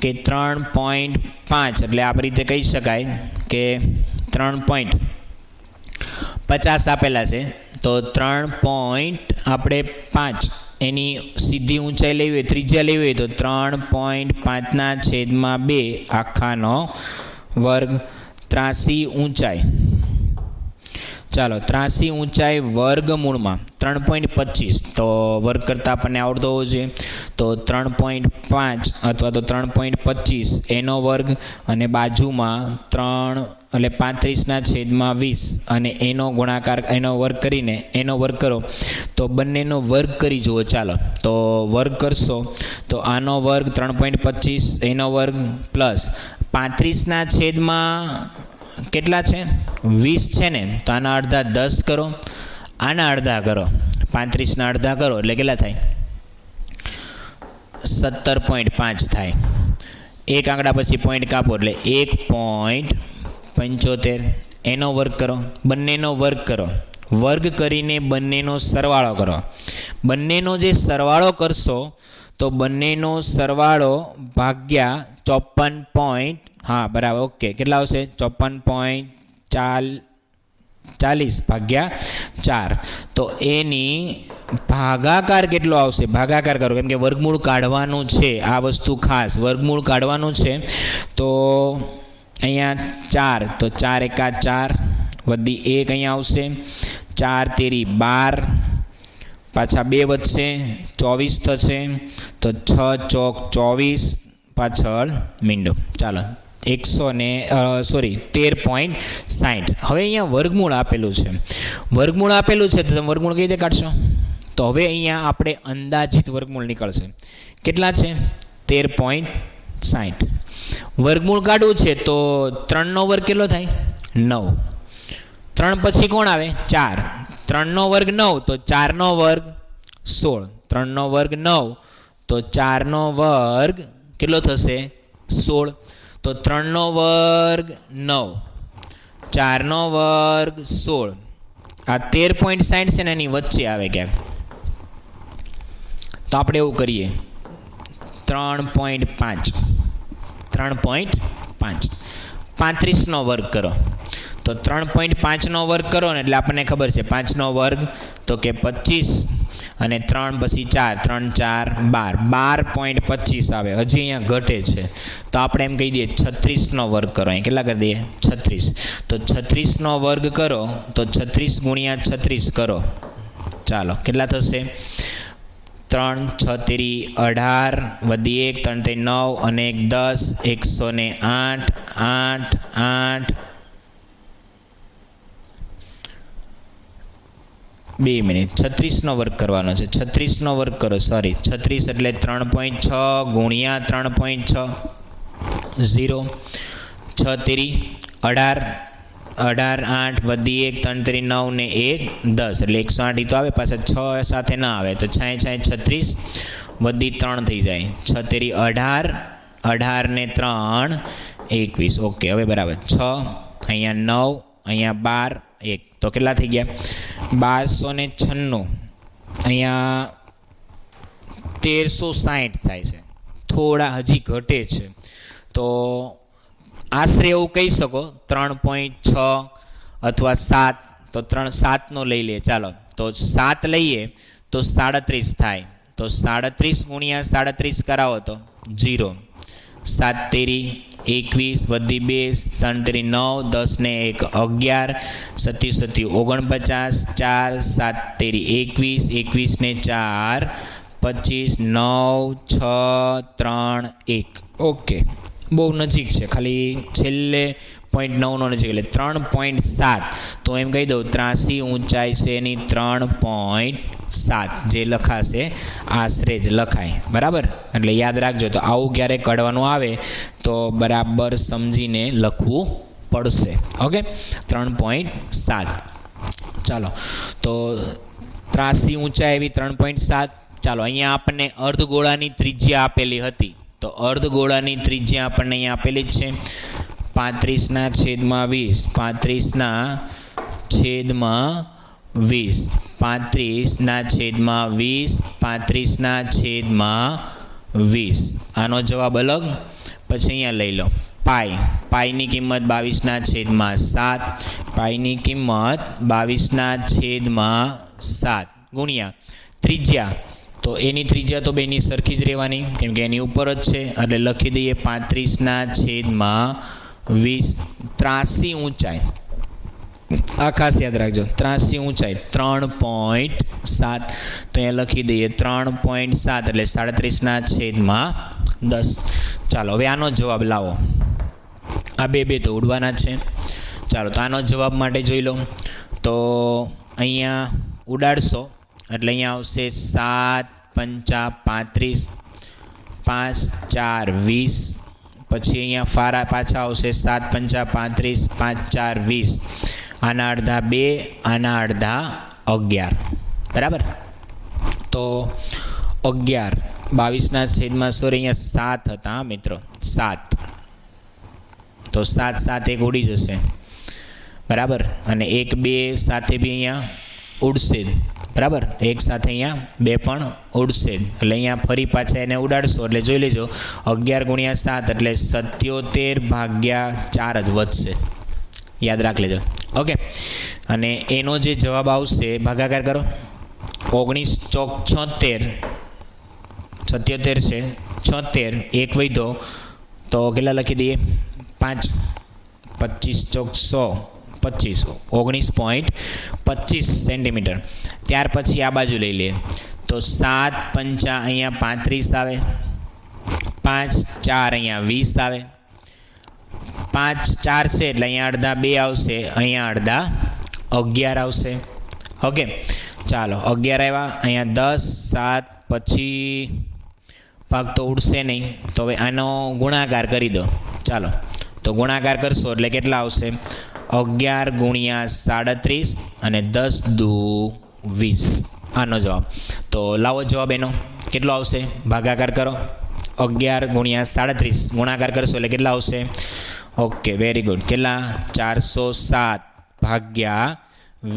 કે 3.5 એટલે આ રીતે કહી શકાય કે 3.50 આપેલા છે. તો 3.5 એની સીધી ઊંચાઈ લેવી હોય, ત્રિજ્યા લેવી હોય તો 3.5/2 આખાનો વર્ગ. ત્રાસી ઊંચાઈ, ચાલો ત્રાસી ઊંચાઈ વર્ગમૂળમાં 3.25 તો વર્ગ કરતાં આપણને આવડતો હોવો જોઈએ. તો 3.5 અથવા તો 3.25 એનો વર્ગ અને બાજુમાં 3 એટલે 35/20 અને એનો ગુણાકાર એનો વર્ગ કરીને એનો વર્ગ કરો તો બંનેનો વર્ગ કરી જુઓ. ચાલો તો વર્ગ કરશો તો આનો વર્ગ 3.25 એનો વર્ગ પ્લસ 35/, કેટલા છે 20 છે ને, તો આના અડધા 10 કરો, આના અડધા કરો 35ના અડધા કરો એટલે કેટલા થાય 17.5 થાય. એક આંકડા પછી પોઈન્ટ કાપો એટલે 1.75 એનો વર્ગ કરો, બંનેનો વર્ગ કરો. વર્ગ કરીને બંનેનો સરવાળો કરો. બંનેનો જે સરવાળો કરશો તો બંનેનો સરવાળો ભાગ્યા 54. હા બરાબર, ઓકે. કેટલા આવશે 54/40 તો એની ભાગાકાર કેટલો આવશે? ભાગાકાર કરો કેમ કે વર્ગમૂળ કાઢવાનું છે. આ વસ્તુ ખાસ વર્ગમૂળ કાઢવાનું છે. તો અહીંયા 4 તો 4 એકા 4 વધી 1 અહીંયા આવશે 4 તેરી 12 પાછા 2 વધશે 24 થશે તો 6 ચોક 24 પાછળ મીંડો. ચાલો 13.60. હવે અહીંયા વર્ગમૂળ આપેલું છે તો તમે વર્ગમૂળ કઈ રીતે કાઢશો? તો હવે અહીંયા આપણે અંદાજિત વર્ગમૂળ નીકળશે. કેટલા છે? 13.60. વર્ગમૂળ કાઢવું છે તો 3 નો વર્ગ કેટલો થાય? 9. 3 પછી કોણ આવે? 4. 3 નો વર્ગ 9 તો 4 નો વર્ગ 16. 3 નો વર્ગ 9 તો 4 નો વર્ગ કેટલો થશે? 16. તો 3 નો વર્ગ 9, 4 નો વર્ગ 16. આ 13.60 છે ને એની વચ્ચે આવે ક્યાંક. તો આપણે એવું કરીએ 3.5 35નો વર્ગ કરો. તો 3.5નો વર્ગ કરો ને એટલે આપણને ખબર છે 5નો વર્ગ તો કે 25 અને 3 પછી 4 3 4 12 12.25 આવે. હજી અહીંયા ઘટે છે તો આપણે એમ કહી દઈએ 36નો વર્ગ કરો. અહીં કેટલા કરી દઈએ? 36. તો 36નો વર્ગ કરો તો 36 ગુણ્યા 36 કરો. ચાલો કેટલા થશે? 3 6 તેરી 18 વધી 1 3 તેરી 9 અને 1 10 108 8 8 2 મિનિટ 36નો વર્ગ કરવાનો છે. 36નો વર્ગ કરો. 36 એટલે 3.6 ગુણ્યા 3.6 0 6 તેરી 18 18 8 વધી 1 3 તેરી 9 ને 1 10 એટલે 108 તો આવે. પાછા 6 સાથે ના આવે તો 6 36 વધી 3 થઈ જાય. 6 તેરી 18 18 ને 3 21. ઓકે હવે બરાબર 6 અહીંયા 9 અહીંયા 12 1 તો કેટલા થઈ ગયા? 1296. અહીંયા 1360 થાય છે. થોડા હજી ઘટે છે તો આશરે એવું કહી શકો 3.6 અથવા 7. તો 7નો લઈ લઈએ. ચાલો તો 7 લઈએ તો 37 થાય. તો 37 ગુણ્યા 37 કરાવો તો 0 7 તેરી 21 વધી 2 3 તેરી 9 10 ને 1 11 27 49 4 7 તેરી 21 21 ને 4 25 9 6 3 1. ઓકે બહુ નજીક છે, ખાલી છેલ્લે 0.9નો નજીક એટલે 3.7. તો એમ કહી દઉં 83 ઊંચાઈ છે એની 3.7 જે લખાશે આશરે જ લખાય. બરાબર એટલે યાદ રાખજો. તો આવું ક્યારેક કાઢવાનું આવે તો બરાબર સમજીને લખવું પડશે. ઓકે 3.7. ચાલો તો 83 ઊંચાઈ એવી 3.7. ચાલો અહીંયા આપણને અર્ધગોળાની ત્રિજ્યા આપેલી હતી. તો અર્ધગોળાની ત્રિજ્યા આપણને અહીંયા આપેલી જ છે 35/20 35/20 આનો જવાબ અલગ. પછી અહીંયા લઈ લો પાઈની કિંમત 22/7 પાઈની કિંમત 22/7 ગુણ્યા ત્રિજ્યા. તો એની ત્રિજ્યા તો બેની સરખી જ રહેવાની કેમ કે એની ઉપર જ છે એટલે લખી દઈએ 35/20. 83 ઊંચાઈ આ ખાસ યાદ રાખજો. 83 ઊંચાઈ 3.7 તો અહીંયા લખી દઈએ 3.7 એટલે 37/10. ચાલો હવે આનો જવાબ લાવો. આ બે તો ઉડવાના છે. ચાલો તો આનો જવાબ માટે જોઈ લો. તો અહીંયા ઉડાડશો એટલે અહીંયા આવશે 7×5 = 35 5 4 20. પછી અહીંયા ફારા પાછા આવશે 7×5 = 35 5 4 20. આના અડધા 2 આના અડધા 11. બરાબર તો 11 22/, સોરી અહીંયા 7 હતા મિત્રો 7. તો 7 7 1 ઉડી જશે. બરાબર અને 1 2 સાથે બી અહીંયા ઉડશે. બરાબર એક સાથે અહીંયા 2 પણ ઉડશે એટલે અહીંયા ફરી પાછા એને ઉડાડશો એટલે જોઈ લેજો 11 × 7 એટલે 77/4 જ વધશે. યાદ રાખ લેજો. ઓકે અને એનો જે જવાબ આવશે ભાગાકાર કરો. 19 ચોક 76 77 છે 76 1 વધ્યો તો કેટલા લખી દઈએ 5 25 ચોક 100 25 19.25 સેન્ટીમીટર. ત્યાર પછી આ બાજુ લઈ લઈએ તો 7 પંચા અહીંયા 35 આવે, 5 4 અહીંયા 20 આવે, 5 4 છે એટલે અહીંયા અડધા 2 આવશે, અહીંયા અડધા 11 આવશે. ઓકે, ચાલો 11 આવ્યા, અહીંયા 10 7 પછી ભાગ તો ઉડશે નહીં, તો હવે આનો ગુણાકાર કરી દો. ચાલો તો ગુણાકાર કરશો એટલે કેટલા આવશે? 11 ગુણ્યા 37 અને 10 દુ 20 આનો જવાબ. તો લાવો જવાબ એનો કેટલો આવશે? ભાગાકાર કરો. 11 ગુણ્યા 37 ગુણાકાર કરશો એટલે કેટલા આવશે? Okay, very good. કેટલા? 407 ભાગ્યા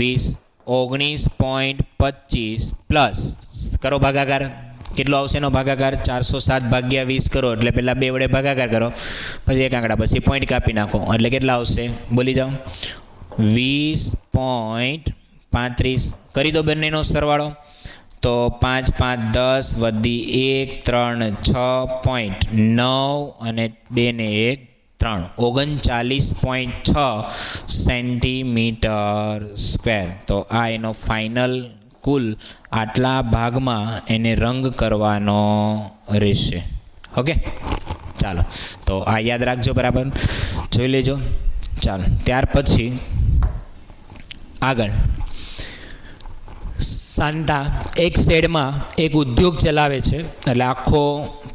20 19.25 પ્લસ કરો ભાગાકાર. કેટલો આવશે એનો ભાગાકાર? 407 ભાગ્યા 20 કરો એટલે પહેલાં 2 વડે ભાગાકાર કરો, પછી એક આંકડા, પછી પોઈન્ટ કાપી નાખો એટલે કેટલા આવશે? બોલી જાઓ. 20.35 કરી દો બંનેનો સરવાળો. તો 5 5 10 વધી 1 3 6.9 અને 2 ને 1 3 39.6 સેન્ટીમીટર સ્ક્વેર. તો આ એનો ફાઇનલ કુલ આટલા ભાગમાં એને રંગ કરવાનો રહેશે. ઓકે, ચાલો તો આ યાદ રાખજો, બરાબર જોઈ લેજો. ચાલો ત્યાર પછી આગળ શાંતા એક શેડમાં એક ઉદ્યોગ ચલાવે છે, એટલે આખો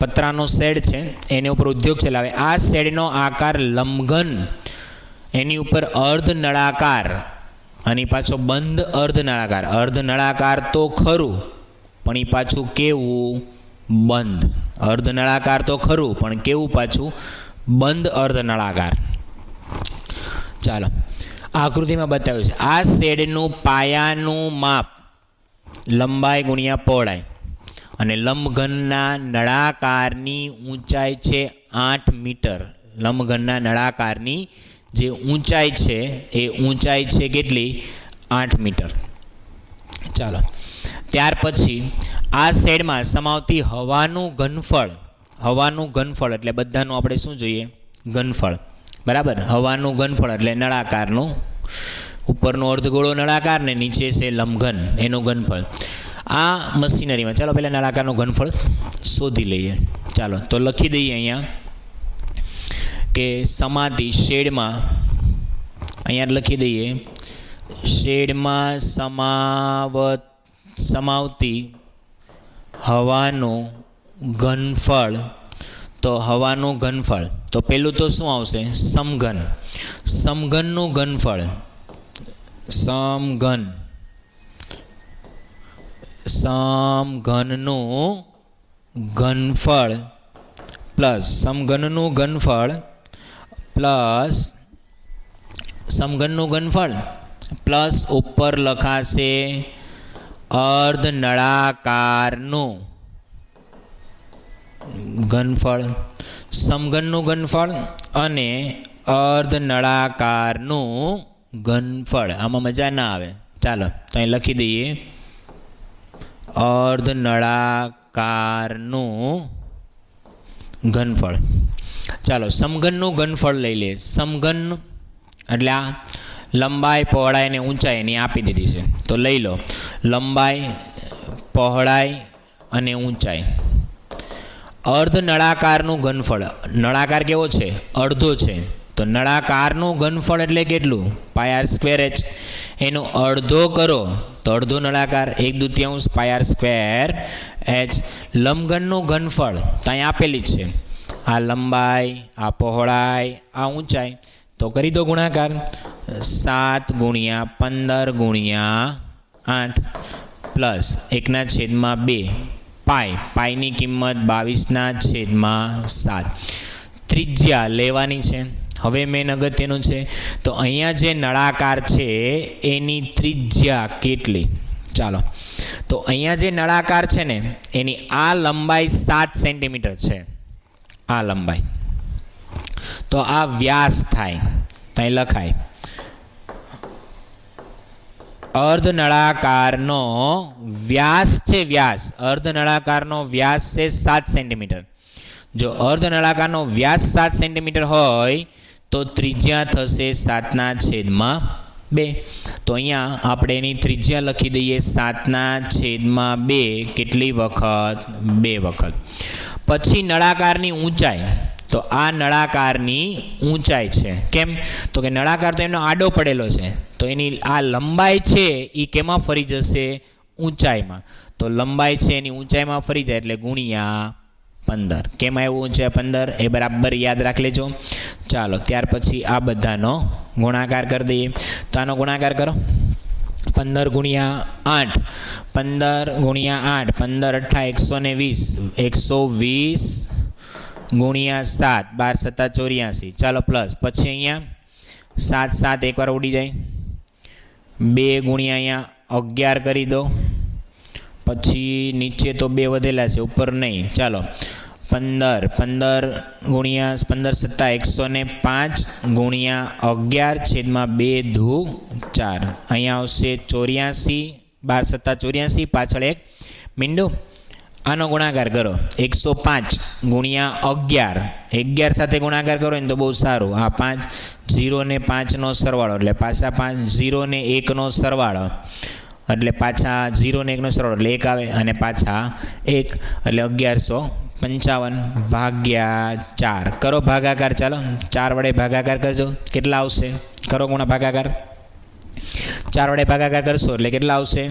પતરાનો શેડ છે એની ઉપર ઉદ્યોગ ચલાવે. આ શેડનો આકાર લંબઘન, એની ઉપર અર્ધ નળાકાર અને પાછો બંધ અર્ધ નળાકાર. અર્ધ નળાકાર તો ખરું પણ એ પાછું કેવું? બંધ. અર્ધ નળાકાર તો ખરું પણ કેવું પાછું? બંધ અર્ધ નળાકાર. ચાલો આકૃતિમાં બતાવ્યું છે. આ શેડનું પાયાનું માપ લંબાઈ ગુણ્યા પહોળાઈ અને લંબઘનના નળાકારની ઊંચાઈ છે 8 મીટર. લંબઘનના નળાકારની જે ઊંચાઈ છે એ ઊંચાઈ છે કેટલી? 8 મીટર. ચાલો ત્યાર પછી આ શેડમાં સમાવતી હવાનું ઘનફળ. હવાનું ઘનફળ એટલે બધાનું આપણે શું જોઈએ? ઘનફળ, બરાબર. હવાનું ઘનફળ એટલે નળાકારનું, ઉપરનો અર્ધગોળો નળાકાર ને નીચે છે લંબઘન, એનું ઘનફળ. આ મશીનરીમાં ચાલો પહેલાં નળાકારનું ઘનફળ શોધી લઈએ. ચાલો તો લખી દઈએ અહીંયા કે સમાતી શેડમાં, અહીંયા લખી દઈએ શેડમાં સમાવતી હવાનું ઘનફળ. તો હવાનું ઘનફળ તો પેલું તો શું આવશે? સમઘન. સમઘનનું ઘનફળ, સમઘનનું ઘનફળ પ્લસ સમઘનનું ઘનફળ પ્લસ સમઘનનું ઘનફળ પ્લસ ઉપર લખાશે અર્ધ નળાકારનું ઘનફળ. સમઘનનું ઘનફળ અને અર્ધ નળાકારનું ઘનફળ. આમાં મજા ના આવે. ચાલો તો અહીં લખી દઈએ અર્ધ નળાકારનું ઘનફળ. ચાલો સમઘનનું ઘનફળ લઈ લે. સમઘન એટલે આ લંબાઈ પહોળાઈ અને ઊંચાઈ એની આપી દીધી છે, તો લઈ લો લંબાઈ પહોળાઈ અને ઊંચાઈ. અર્ધ નળાકારનું ઘનફળ, નળાકાર કેવો છે? અડધો છે. તો નળાકારનું ઘનફળ એટલે કેટલું? પાય r સ્ક્વેર h. એનો અડધો કરો તો અડધો નળાકાર 1/2 પાય r સ્ક્વેર h. લંબઘનનું ઘનફળ તો અહીં આપેલી જ છે, આ લંબાઈ, આ પહોળાઈ, આ ઊંચાઈ. તો કરી દો ગુણાકાર. 7 ગુણ્યા 15 ગુણ્યા 8 પ્લસ 1/2 પાય. પાયની કિંમત 22/7. ત્રિજ્યા લેવાની છે. હવે મેન અગત્યનું છે તો અહીંયા જે નળાકાર છે એની ત્રિજ્યા કેટલી? ચાલો તો અહીંયા જે નળાકાર છે ને એની આ લંબાઈ 7 સેન્ટીમીટર છે. આ લંબાઈ તો આ વ્યાસ થાય, તો અહીં લખાય અર્ધ નળાકારનો વ્યાસ છે. વ્યાસ અર્ધ નળાકારનો વ્યાસ છે 7 સેન્ટીમીટર. જો અર્ધ નળાકારનો વ્યાસ 7 સેન્ટીમીટર હોય તો ત્રિજ્યા થશે 7/2. તો અહીંયા આપણે એની ત્રિજ્યા લખી દઈએ 7/2. કેટલી વખત? 2 વખત. પછી નળાકારની ઊંચાઈ. તો આ નળાકારની ઊંચાઈ છે. કેમ? તો કે નળાકાર તો એનો આડો પડેલો છે, તો એની આ લંબાઈ છે એ કેમાં ફરી જશે? ઊંચાઈમાં. તો લંબાઈ છે એની ઊંચાઈમાં ફરી જાય એટલે ગુણ્યા 15. કેમ આવ્યું છે 15? એ બરાબર યાદ રાખી લેજો. ચાલો ત્યાર પછી આ બધાનો ગુણાકાર કરી દઈએ. તો આનો ગુણાકાર કરો. 15 ગુણ્યા 8, 15 ગુણ્યા 8, 15 8 120, 120 ગુણ્યા 7, 12 7 84. ચાલો પ્લસ. પછી અહીંયા 7 7 એકવાર ઉડી જાય. 2 ગુણ્યા અહીંયા 11 કરી દો. પછી નીચે તો 2 વધેલા છે, ઉપર નહીં. ચાલો 15 ગુણ્યા 15 7 105 ગુણ્યા 11/2 ધૂ 4. અહીંયા આવશે 84, 12 7 84, પાછળ એક મીંડું. આનો ગુણાકાર કરો. 105 ગુણ્યા 11, 11 સાથે ગુણાકાર કરો ને તો બહુ સારું. આ 5 0 ને 5નો સરવાળો એટલે પાછા 5 0 ને 1નો સરવાળો એટલે પાછા 0 ને 1નો સરવાળો એટલે 1 આવે અને પાછા 1 એટલે 1155 ભાગ્યા 4. કરો ભાગાકાર. ચાલો 4 વડે ભાગાકાર કરજો. કેટલા આવશે? કરો ગુણા ભાગાકાર. 4 વડે ભાગાકાર કરશો એટલે કેટલા આવશે?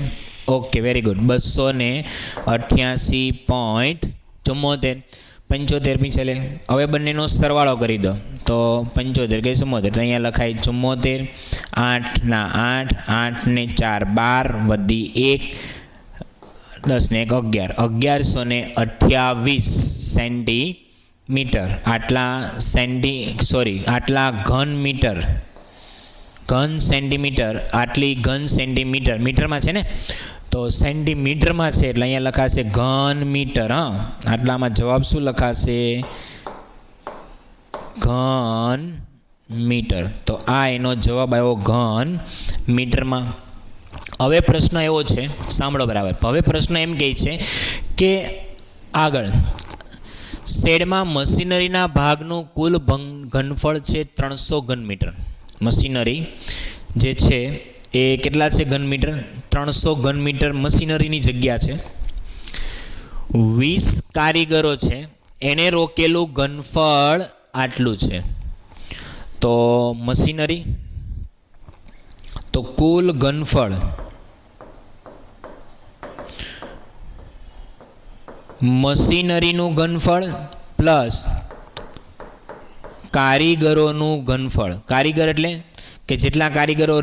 Okay, very good. 288.74. 75 પીછે. હવે બંનેનો સરવાળો કરી દો. તો 75 કે 74. તો અહીંયા લખાય 74. 8 ના 8, 8 ને 4 12, વધી 1, 10 ને 1 11, 1128 સેન્ટીમીટર. આટલા ઘન મીટર. ઘન સેન્ટીમીટર. આટલી ઘન સેન્ટીમીટર મીટરમાં છે ને, તો સેન્ટીમીટરમાં છે એટલે અહીંયા લખાશે ઘન મીટર. હા, આટલામાં જવાબ શું લખાશે? ઘન મીટર. તો આ એનો જવાબ આવ્યો ઘન મીટરમાં. હવે પ્રશ્ન એવો છે, સાંભળો બરાબર. હવે પ્રશ્ન એમ કહે છે કે આગળ શેડમાં મશીનરીના ભાગનું કુલ ઘનફળ છે 300 ઘન મીટર. મશીનરી જે છે એ કેટલા છે ઘન મીટર? 300 ઘન મીટર મશીનરીની જગ્યા છે. 20 કારીગરો છે, એને રોકેલું ઘનફળ આટલું છે. તો મશીનરી, તો કુલ ઘનફળ મશીનરીનું ઘનફળ પ્લસ કારીગરોનું ઘનફળ. કારીગર એટલે કે જેટલા કારીગરો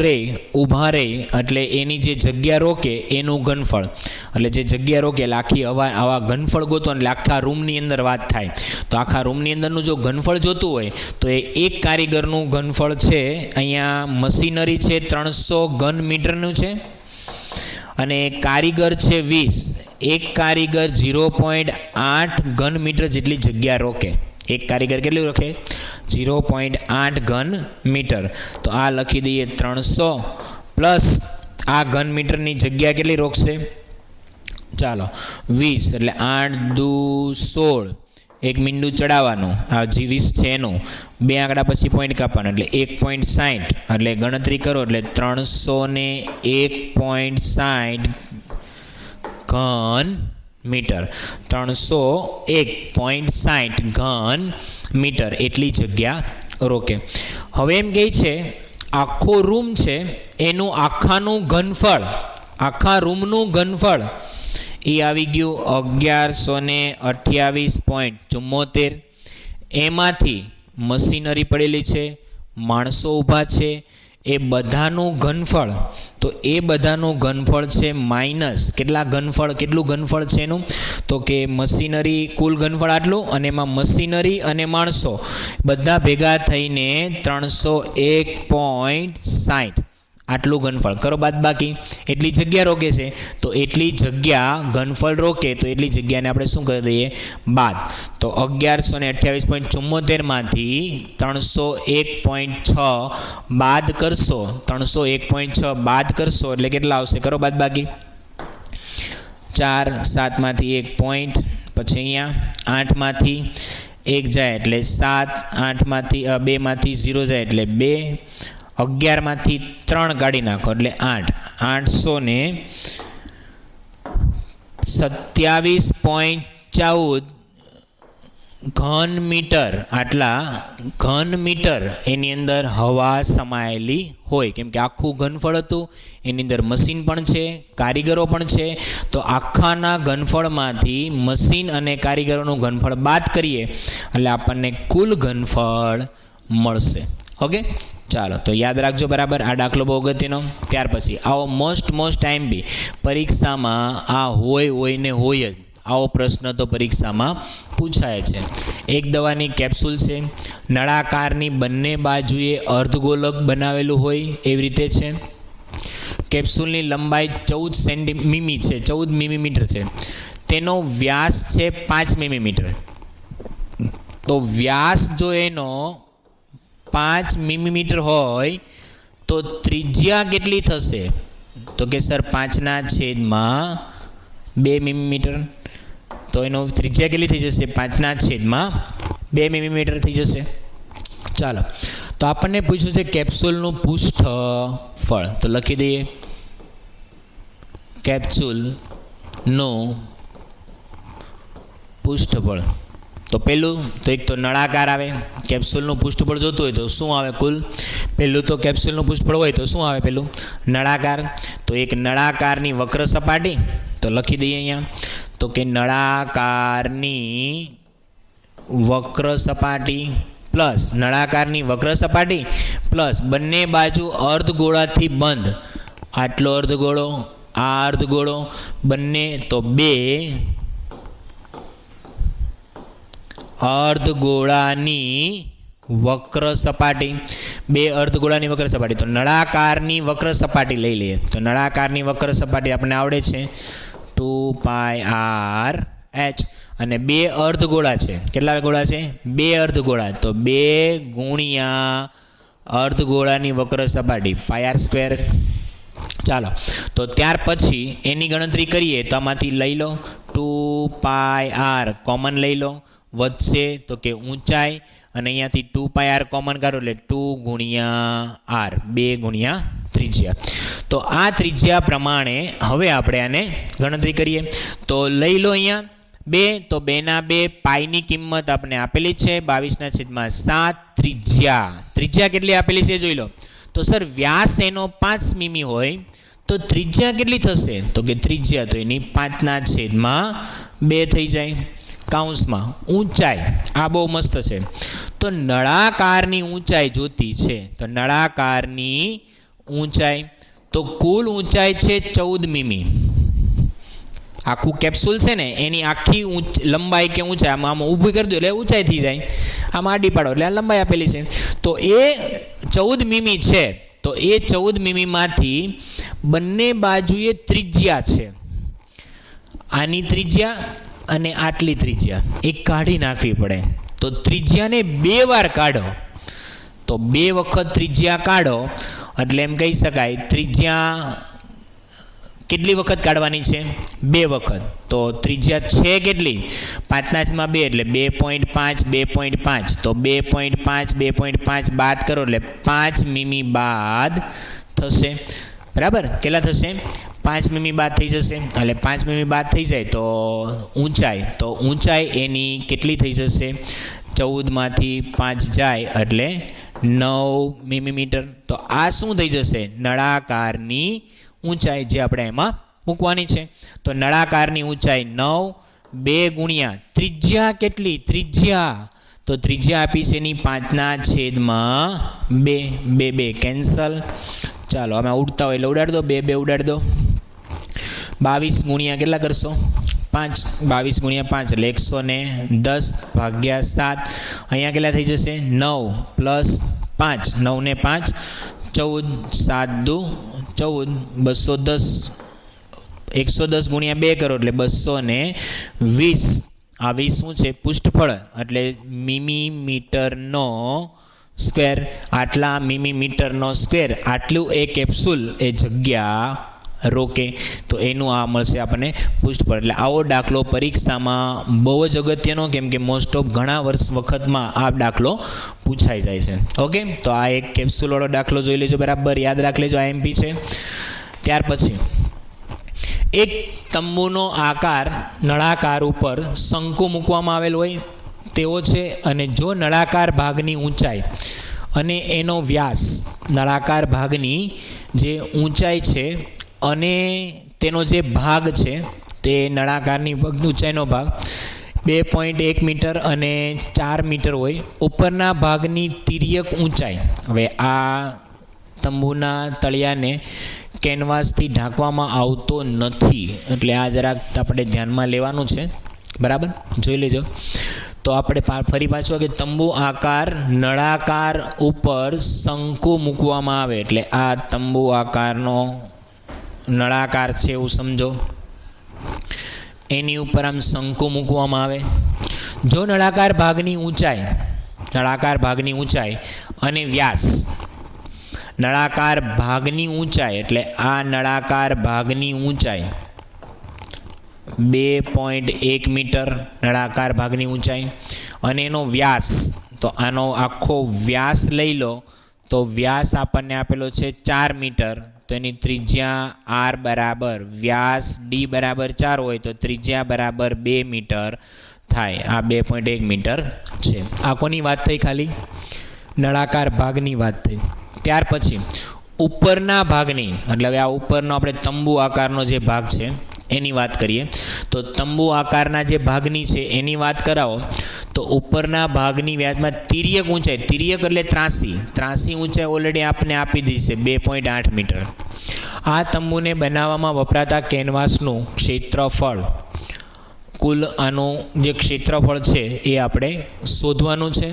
ઊભા રહે એટલે એની જે જગ્યા રોકે એનું ઘનફળ. એટલે જે જગ્યા રોકે એટલે આખી આવા ઘનફળ ગોતો એટલે આખા રૂમની અંદર વાત થાય. તો આખા રૂમની અંદરનું જો ઘનફળ જોતું હોય તો એ એક કારીગરનું ઘનફળ છે. અહીંયા મશીનરી છે 300 ઘન મીટરનું છે અને કારીગર છે 20. એક કારીગર 0.8 ઘન મીટર જેટલી જગ્યા રોકે. એક કારીગર કેટલું રોકે? 0.8 ઘન મીટર. તો આ લખી દઈએ 300 પ્લસ આ ઘન મીટરની જગ્યા કેટલી રોકશે? ચાલો 20 એટલે 8 દુ 16. એક મીંડું ચડાવવાનું. આ જે 20 છે એનું 2 આંકડા પછી પોઈન્ટ કાપવાનું એટલે 1.60. એટલે ગણતરી કરો એટલે 301.60 ઘન મીટર. 301.60 ઘન મીટર એટલી જગ્યા રોકે. હવે એમ કહે છે આખો રૂમ છે એનું આખાનું ઘનફળ, આખા રૂમનું ઘનફળ એ આવી ગયું 1128.74. એમાંથી મશીનરી પડેલી છે, માણસો ઊભા છે, એ બધાનું ઘનફળ. તો એ બધાનું ઘનફળ છે માઇનસ કેટલું ઘનફળ છે એનું? તો કે મશીનરી કુલ ઘનફળ આટલું અને એમાં મશીનરી અને માણસો બધા ભેગા થઈને 301.60 આટલું ઘનફળ. કરો બાદ બાકી. એટલી જગ્યા રોકે છે તો એટલી જગ્યા ઘનફળ રોકે તો એટલી જગ્યાને આપણે શું કરી દઈએ? બાદ. તો 1128.74 માંથી 301.6 બાદ કરશો. 301.6 બાદ કરશો એટલે કેટલા આવશે? કરો બાદ બાકી. 4 7 માંથી 1 પોઈન્ટ, પછી અહીંયા 8 માંથી 1 જાય એટલે 7, 8માંથી 2માંથી 0 જાય એટલે 2, 11માંથી 3 કાઢી નાખો એટલે 8, 827.14 ઘન મીટર, આટલા ઘન મીટર એની અંદર હવા સમાયેલી હોય. કેમ કે આખું ઘનફળ હતું, એની અંદર મશીન પણ છે, કારીગરો પણ છે. તો આખાના ઘનફળમાંથી મશીન અને કારીગરોનું ઘનફળ બાદ કરીએ એટલે આપણને કુલ ઘનફળ મળશે. ઓકે, ચાલો તો યાદ રાખજો બરાબર. આ દાખલો બહુ અગત્યનો. ત્યાર પછી આવો મોસ્ટ ટાઈમ બી પરીક્ષામાં આ હોય ને હોય જ. આવો પ્રશ્ન તો પરીક્ષામાં પૂછાય છે. એક દવાની કેપ્સ્યુલ છે, નળાકારની બંને બાજુએ અર્ધગોલક બનાવેલું હોય એવી રીતે છે. કેપ્સ્યુલની લંબાઈ 14 મીમી છે, 14 મિલીમીટર છે. તેનો વ્યાસ છે 5 મિલીમીટર. તો વ્યાસ જો એનો 5 મિલીમીટર હોય તો ત્રિજ્યા કેટલી થશે? તો કે સર 5/2 મિલીમીટર. તો એનો ત્રિજ્યા કેટલી થઈ જશે? 5/2 મિલીમીટર થઈ જશે. ચાલો, તો આપણને પૂછ્યું છે કેપ્સ્યુલનું પૃષ્ઠફળ. તો લખી દઈએ કેપ્સ્યુલનું પૃષ્ઠફળ. તો પહેલું તો એક તો નળાકાર આવે. કેપ્સ્યુલનું પૃષ્ઠફળ જોતું હોય તો શું આવે કુલ? પહેલું તો કેપ્સ્યુલનું પૃષ્ઠફળ હોય તો શું આવે? પહેલું નળાકાર. તો એક નળાકારની વક્ર સપાટી, તો લખી દઈએ અહીંયા. તો કે નળાકારની વક્ર સપાટી પ્લસ બંને બાજુ અર્ધગોળાથી બંધ. આટલો અર્ધગોળો, આ અર્ધગોળો બંને, તો 2 અર્ધગોળાની વક્ર સપાટી. 2 અર્ધગોળાની વક્ર સપાટી. તો નળાકારની વક્ર સપાટી લઈ લઈએ. તો નળાકારની વક્ર સપાટી આપણને આવડે છે 2πr h. અને 2 અર્ધગોળા છે. કેટલા ગોળા છે? 2 અર્ધગોળા. તો 2 ગુણ્યા અર્ધગોળાની વક્ર સપાટી πr². ચાલો, તો ત્યાર પછી એની ગણતરી કરીએ તો આમાંથી લઈ લો 2πr કોમન લઈ લો. વધશે તો કે ઊંચાઈ, અને અહીંયાથી 2πr કોમન કાઢો એટલે 2 ગુણ્યા r, 2 ગુણ્યા ત્રિજ્યા. તો આ ત્રિજ્યા પ્રમાણે હવે આપણે આને ગણતરી કરીએ. તો લઈ લો અહીંયા 2, તો 2/2 પાઈની કિંમત આપણે આપેલી છે 22/7. ત્રિજ્યા કેટલી આપેલી છે જોઈ લો. તો સર વ્યાસ એનો 5 મીમી હોય તો ત્રિજ્યા કેટલી થશે? તો કે ત્રિજ્યા તો એની 5/2 થઈ જાય. કાઉન્સમાં ઊંચાઈ, આ બહુ મસ્ત છે. તો નળાકારની ઊંચાઈ જોતી છે. તો નળાકારની ઊંચાઈ, તો કુલ ઊંચાઈ છે 14 મીમી. આખું કેપ્સ્યુલ છે ને એની આખી લંબાઈ કે ઊંચાઈ આમ ઊભી કરી દો એટલે ઊંચાઈ થઈ જાય. આમ આડી પાડો એટલે આ લંબાઈ આપેલી છે. તો એ 14 મીમી છે. તો એ 14 મીમીમાંથી બંને બાજુએ ત્રિજ્યા છે. આની ત્રિજ્યા અને આટલી ત્રિજ્યા એ કાઢી નાખવી પડે. તો ત્રિજ્યાને 2 વાર કાઢો. તો 2 વખત ત્રિજ્યા કાઢો એટલે એમ કહી શકાય ત્રિજ્યા કેટલી વખત કાઢવાની છે? 2 વખત. તો ત્રિજ્યા છે કેટલી? 5/2 એટલે 2.5, 2.5. તો 2.5, 2.5 બાદ કરો એટલે 5 મીમી બાદ થશે. બરાબર, કેટલા થશે? 5 મીમી બાદ થઈ જશે. એટલે 5 મીમી બાદ થઈ જાય તો ઊંચાઈ એની કેટલી થઈ જશે? 14માંથી 5 જાય એટલે 9 મિલીમીટર. તો આ શું થઈ જશે? નળાકારની ઊંચાઈ જે આપણે એમાં મૂકવાની છે. તો નળાકારની ઊંચાઈ 9, 2 ગુણ્યા ત્રિજ્યા કેટલી? તો ત્રિજ્યા આપી છે એની 5/2. 2 કેન્સલ. ચાલો અમે ઉડતા હોય એટલે ઉડાડી દો. 2 ઉડાડી દો. 22 ગુણ્યા કેટલા કરશો? 5. 22 ગુણ્યા 5 એટલે 110/7. અહીંયા કેટલા થઈ જશે? 9 પ્લસ 5. 9 ને 5 14. 7 દુ 14. 210. 110 ગુણ્યા 2 કરો એટલે 220. આ 20 શું છે? પૃષ્ઠફળ એટલે મિલીમીટરનો સ્ક્વેર. આટલા મિલીમીટરનો સ્ક્વેર, આટલું એ કેપ્સ્યુલ એ જગ્યા રોકે તો એનું આ મળશે આપણને પૃષ્ઠફળ. એટલે આવો દાખલો પરીક્ષામાં બહુ જ અગત્યનો, કેમ કે મોસ્ટ ઓફ ઘણા વખતમાં આ દાખલો પૂછાઈ જાય છે. ઓકે, તો આ એક કેપ્સ્યુલવાળો દાખલો જોઈ લેજો, બરાબર યાદ રાખી લેજો, IMP છે. ત્યાર પછી એક તંબુનો આકાર નળાકાર ઉપર શંકુ મૂકવામાં આવેલ હોય તેવો છે, અને જો નળાકાર ભાગની ઊંચાઈ અને એનો વ્યાસ, નળાકાર ભાગની જે ઊંચાઈ છે અને તેનો જે ભાગ છે તે નળાકારની ઊંચાઈનો ભાગ 2.1 મીટર અને 4 મીટર હોય, ઉપરના ભાગની તિર્યક ઊંચાઈ, હવે આ તંબુના તળિયાને કેનવાસથી ઢાંકવામાં આવતો નથી, એટલે આ જરાક આપણે ધ્યાનમાં લેવાનું છે, બરાબર જોઈ લેજો. તો આપણે ફરી પાછું કે તંબુ આકાર નળાકાર ઉપર શંકુ મૂકવામાં આવે, એટલે આ તંબુ આકારનો નળાકાર છે એવું સમજો, એની ઉપર આમ શંકુ મૂકવામાં આવે. જો નળાકાર ભાગની ઊંચાઈ અને વ્યાસ, નળાકાર ભાગની ઊંચાઈ એટલે આ નળાકાર ભાગની ઊંચાઈ 2.1 મીટર નળાકાર ભાગની ઊંચાઈ, અને એનો વ્યાસ, તો આનો આખો વ્યાસ લઈ લો તો વ્યાસ આપણને આપેલો છે 4 મીટર, તો એની ત્રિજ્યા r બરાબર વ્યાસ d બરાબર 4 હોય તો ત્રિજ્યા બરાબર 2 મીટર થાય. આ 2.1 મીટર છે. આ કોની વાત થઈ? ખાલી નળાકાર ભાગની વાત થઈ. ત્યાર પછી ઉપરના ભાગની, એટલે હવે આ ઉપરનો આપણે તંબુ આકારનો જે ભાગ છે એની વાત કરીએ. તો તંબુ આકારના જે ભાગની છે એની વાત કરાવો તો ઉપરના ભાગની વ્યાસમાં તિર્યક ઊંચાઈ, તિર્યક એટલે ત્રાસી ઊંચાઈ ઓલરેડી આપને આપી દીધી છે 2.8 મીટર. આ તંબુને બનાવવામાં વપરાતા કેનવાસનું ક્ષેત્રફળ, કુલ આનું જે ક્ષેત્રફળ છે એ આપણે શોધવાનું છે.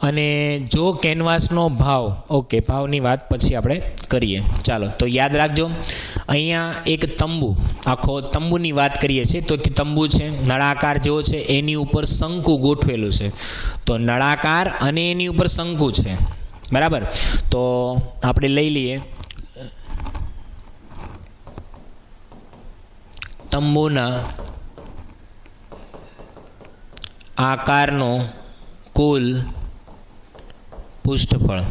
અને જો કેનવાસનો ભાવ, ઓકે ભાવની વાત પછી આપણે કરીએ. ચાલો તો યાદ રાખજો, અહીંયા એક આખો તંબુની વાત કરીએ છીએ. તો તંબુ છે નળાકાર જેવો છે, એની ઉપર શંકુ ગોઠવેલું છે, તો નળાકાર અને એની ઉપર શંકુ છે, બરાબર. તો આપણે લઈ લઈએ તંબુના આકારનો કુલ પૃષ્ઠફળ.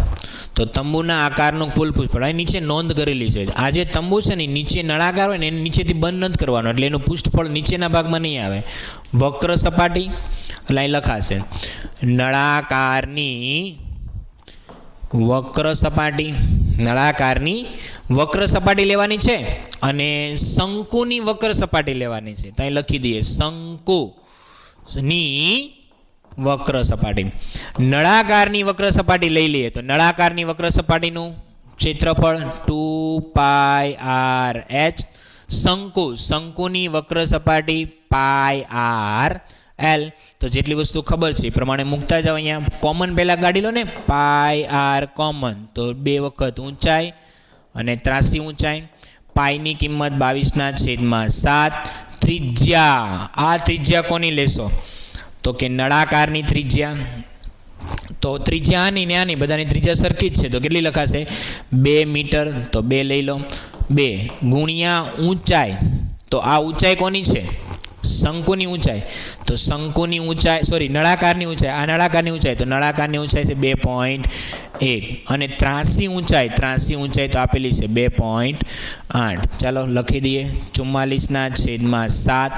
તો તંબુના આકારનું કુલ પૃષ્ઠફળ અહીં નીચે નોંધ કરેલી છે. આ જે તંબુ છે ને નીચે નળાકાર હોય ને એને નીચેથી બંધ નથી કરવાનો, એટલે એનું પૃષ્ઠફળ નીચેના ભાગમાં નહીં આવે. વક્ર સપાટી, એટલે અહીં લખાશે નળાકારની વક્ર સપાટી લેવાની છે, અને શંકુની વક્ર સપાટી લેવાની છે. તો અહીં લખી દઈએ શંકુની વક્ર સપાટી. નળાકારની વક્ર સપાટી લઈ લઈએ તો નળાકારની વક્ર સપાટીનું ક્ષેત્રફળ 2πr/h, શંકુની વક્ર સપાટી πr/l. તો જેટલી વસ્તુ ખબર છે એ પ્રમાણે મૂકતા જાઓ. અહીંયા કોમન પહેલાં કાઢી લો ને, πr કોમન, તો 2 વખત ઊંચાઈ અને ત્રાસી ઊંચાઈ, પાઈની કિંમત 22/7. ત્રિજ્યા, આ ત્રિજ્યા કોની લેશો? તો કે નળાકારની ત્રિજ્યા. તો ત્રિજ્યા આની ને આની બધાની ત્રિજ્યા સરખી જ છે, તો કેટલી લખાશે? 2 મીટર. તો 2 લઈ લો, 2 ગુણ્યા ઊંચાઈ. તો આ ઊંચાઈ કોની છે? શંકુની ઊંચાઈ. તો શંકુની ઊંચાઈ, નળાકારની ઊંચાઈ, આ નળાકારની ઊંચાઈ, તો નળાકારની ઊંચાઈ છે 2.1. અને ત્રાસી ઊંચાઈ તો આપેલી છે 2.8. ચાલો લખી દઈએ 44/7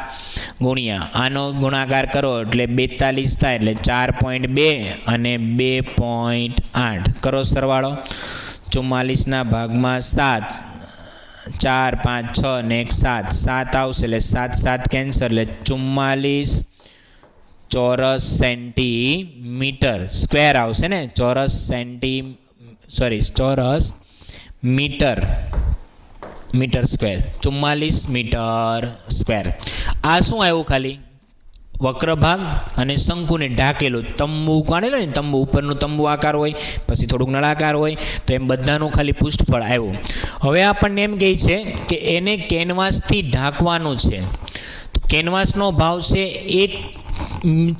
ગુણ્યા આનો ગુણાકાર કરો એટલે 42 થાય, એટલે 4.2 અને 2.8 કરો સરવાળો. 44/7, 4, 5, 6 ને 1 7 આવશે, એટલે 7 કેન્સર, એટલે 44 ચોરસ સેન્ટીમીટર સ્ક્વેર આવશે ને, ચોરસ મીટર સ્ક્વેર, 44 મીટર સ્ક્વેર. આ શું આવ્યું? ખાલી વક્ર ભાગ અને શંકુને ઢાંકેલું તંબુ કાઢેલો ને, તંબુ ઉપરનું તંબુ આકાર હોય, પછી થોડુંક નળાકાર હોય, તો એમ બધાનું ખાલી પૃષ્ઠફળ આવ્યું. હવે આપણને એમ કહે છે કે એને કેનવાસથી ઢાંકવાનું છે. તો કેનવાસનો ભાવ છે 1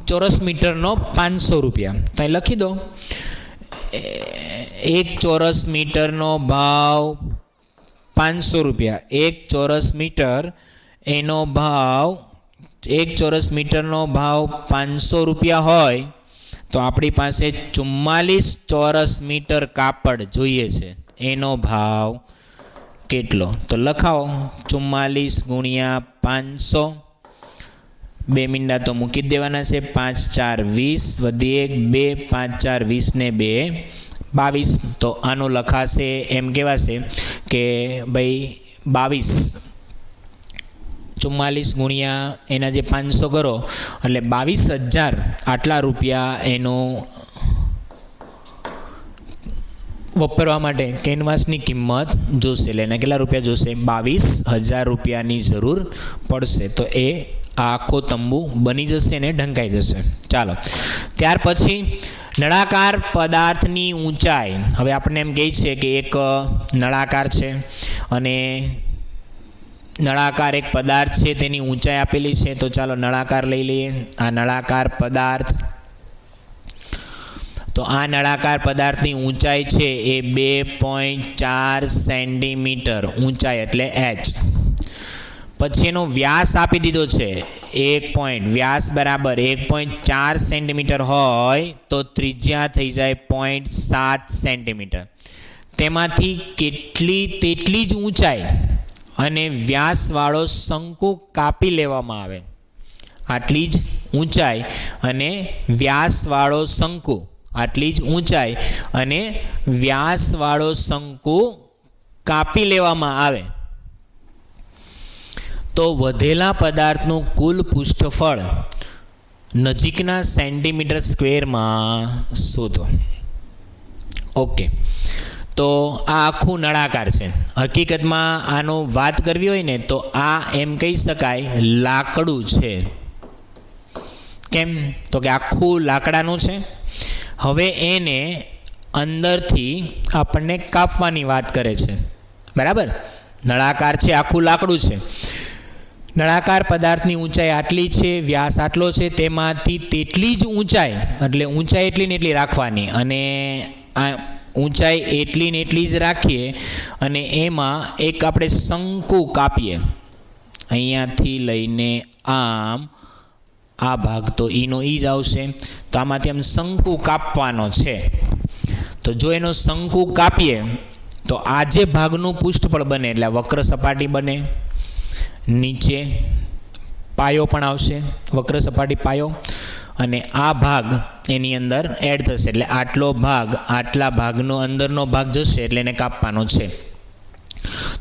ચોરસ મીટરનો 500 રૂપિયા. તો અહીં લખી દો 1 ચોરસ મીટરનો ભાવ ₹500 1 ચોરસ મીટર એનો ભાવ 1 ચોરસ મીટરનો ભાવ ₹500 હોય તો આપણી પાસે 44 ચોરસ મીટર કાપડ જોઈએ છે, એનો ભાવ કેટલો? તો લખાવો 44 ગુણ્યા 500, 2 મીંડા તો મૂકી જ દેવાના છે, 5 4 20 વધી 1 2 5 4 20 ને 2 22. તો આનું લખાશે એમ કહેવાશે કે ભાઈ 22 44 ગુણ્યા એના જે 500 કરો એટલે 22,000 આટલા રૂપિયા એનો વપરાવા માટે કેનવાસની કિંમત જોશે. એટલે એને કેટલા રૂપિયા જોશે? 22,000 રૂપિયાની જરૂર પડશે. તો એ આખો તંબુ બની જશે ને ઢંકાઈ જશે. ચાલો, ત્યાર પછી નળાકાર પદાર્થની ઊંચાઈ. હવે આપણને એમ કહે છે કે એક નળાકાર છે અને નળાકાર એક પદાર્થ છે, તેની ઊંચાઈ આપેલી છે. તો ચાલો નળાકાર લઈ લઈએ. આ નળાકાર પદાર્થ, તો આ નળાકાર પદાર્થની ઊંચાઈ છે એ 2.4 સેન્ટીમીટર ઊંચાઈ એટલે h. પછી એનો વ્યાસ આપી દીધો છે 1 વ્યાસ બરાબર 1.4 સેન્ટીમીટર હોય તો ત્રિજ્યા થઈ જાય 0.7 સેન્ટીમીટર. તેમાંથી તેટલી જ ઊંચાઈ અને વ્યાસવાળો શંકુ કાપી લેવામાં આવે. આટલી જ ઊંચાઈ અને વ્યાસવાળો શંકુ, આટલી જ ઊંચાઈ અને વ્યાસવાળો શંકુ કાપી લેવામાં આવે તો વધેલા પદાર્થનું કુલ પૃષ્ઠફળ નજીકના સેન્ટીમીટર સ્ક્વેરમાં શોધો. ઓકે, તો આ આખું નળાકાર છે. હકીકતમાં આનો વાત કરવી હોય ને તો આ એમ કહી શકાય લાકડું છે. કેમ? તો કે આખું લાકડાનું છે. હવે એને અંદરથી આપણને કાપવાની વાત કરે છે, બરાબર? નળાકાર છે, આખું લાકડું છે. નળાકાર પદાર્થની ઊંચાઈ આટલી છે, વ્યાસ આટલો છે, તેમાંથી તેટલી જ ઊંચાઈ, એટલે ઊંચાઈ એટલી ને એટલી રાખવાની અને આ ઊંચાઈ એટલી ને એટલી જ રાખીએ અને એમાં એક આપણે શંકુ કાપીએ. અહીંયાથી લઈને આમ આ ભાગ તો ઈનો ઈ જ આવશે. તો આમાંથી આમ શંકુ કાપવાનો છે. તો જો એનો શંકુ કાપીએ તો આ જે ભાગનું પૃષ્ઠફળ બને એટલે વક્ર સપાટી બને. નીચે પાયો પણ આવશે, વક્ર સપાટી પાયો, અને આ ભાગ એની અંદર એડ થશે એટલે આટલો ભાગ, આટલા ભાગનો અંદરનો ભાગ જશે એટલે એને કાપવાનો છે.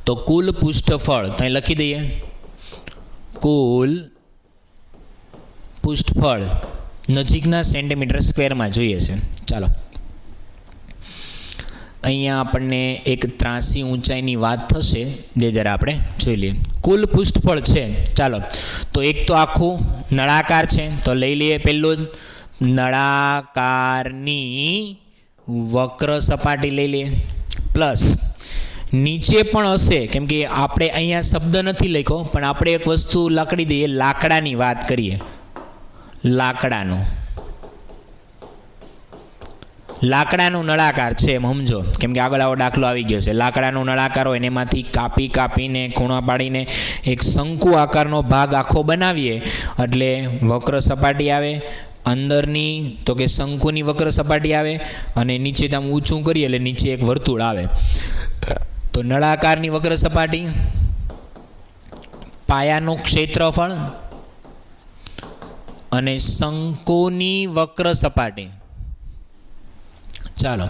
તો કુલ પૃષ્ઠફળ તો અહીં લખી દઈએ, કુલ પૃષ્ઠફળ નજીકના સેન્ટીમીટર સ્ક્વેરમાં જોઈએ છે. ચાલો, અહીંયા આપણને એક ત્રાસી ઊંચાઈની વાત થશે, જે જરા આપણે જોઈ લઈએ. કુલ પૃષ્ઠફળ છે, ચાલો, તો એક તો આખું નળાકાર છે, તો લઈ લઈએ પહેલું જ નળાકારની વક્ર સપાટી લઈ લઈએ, પ્લસ નીચે પણ હશે, કેમ કે આપણે અહીંયા શબ્દ નથી લખ્યો પણ આપણે એક વસ્તુ લકડી દઈએ, લાકડાની વાત કરીએ. લાકડાનું નળાકાર છે એમ સમજો, કેમ કે આગળ આવો દાખલો આવી ગયો છે. લાકડાનું નળાકાર હોય એમાંથી કાપીને ખૂણા પાડીને એક શંકુ આકારનો ભાગ આખો બનાવીએ એટલે વક્ર સપાટી આવે. અંદરની તો કે શંકુની વક્ર સપાટી આવે અને નીચે આમ ઊંચું કરીએ એટલે નીચે એક વર્તુળ આવે. તો નળાકારની વક્ર સપાટી, પાયાનું ક્ષેત્રફળ અને શંકુની વક્ર સપાટી. ચાલો,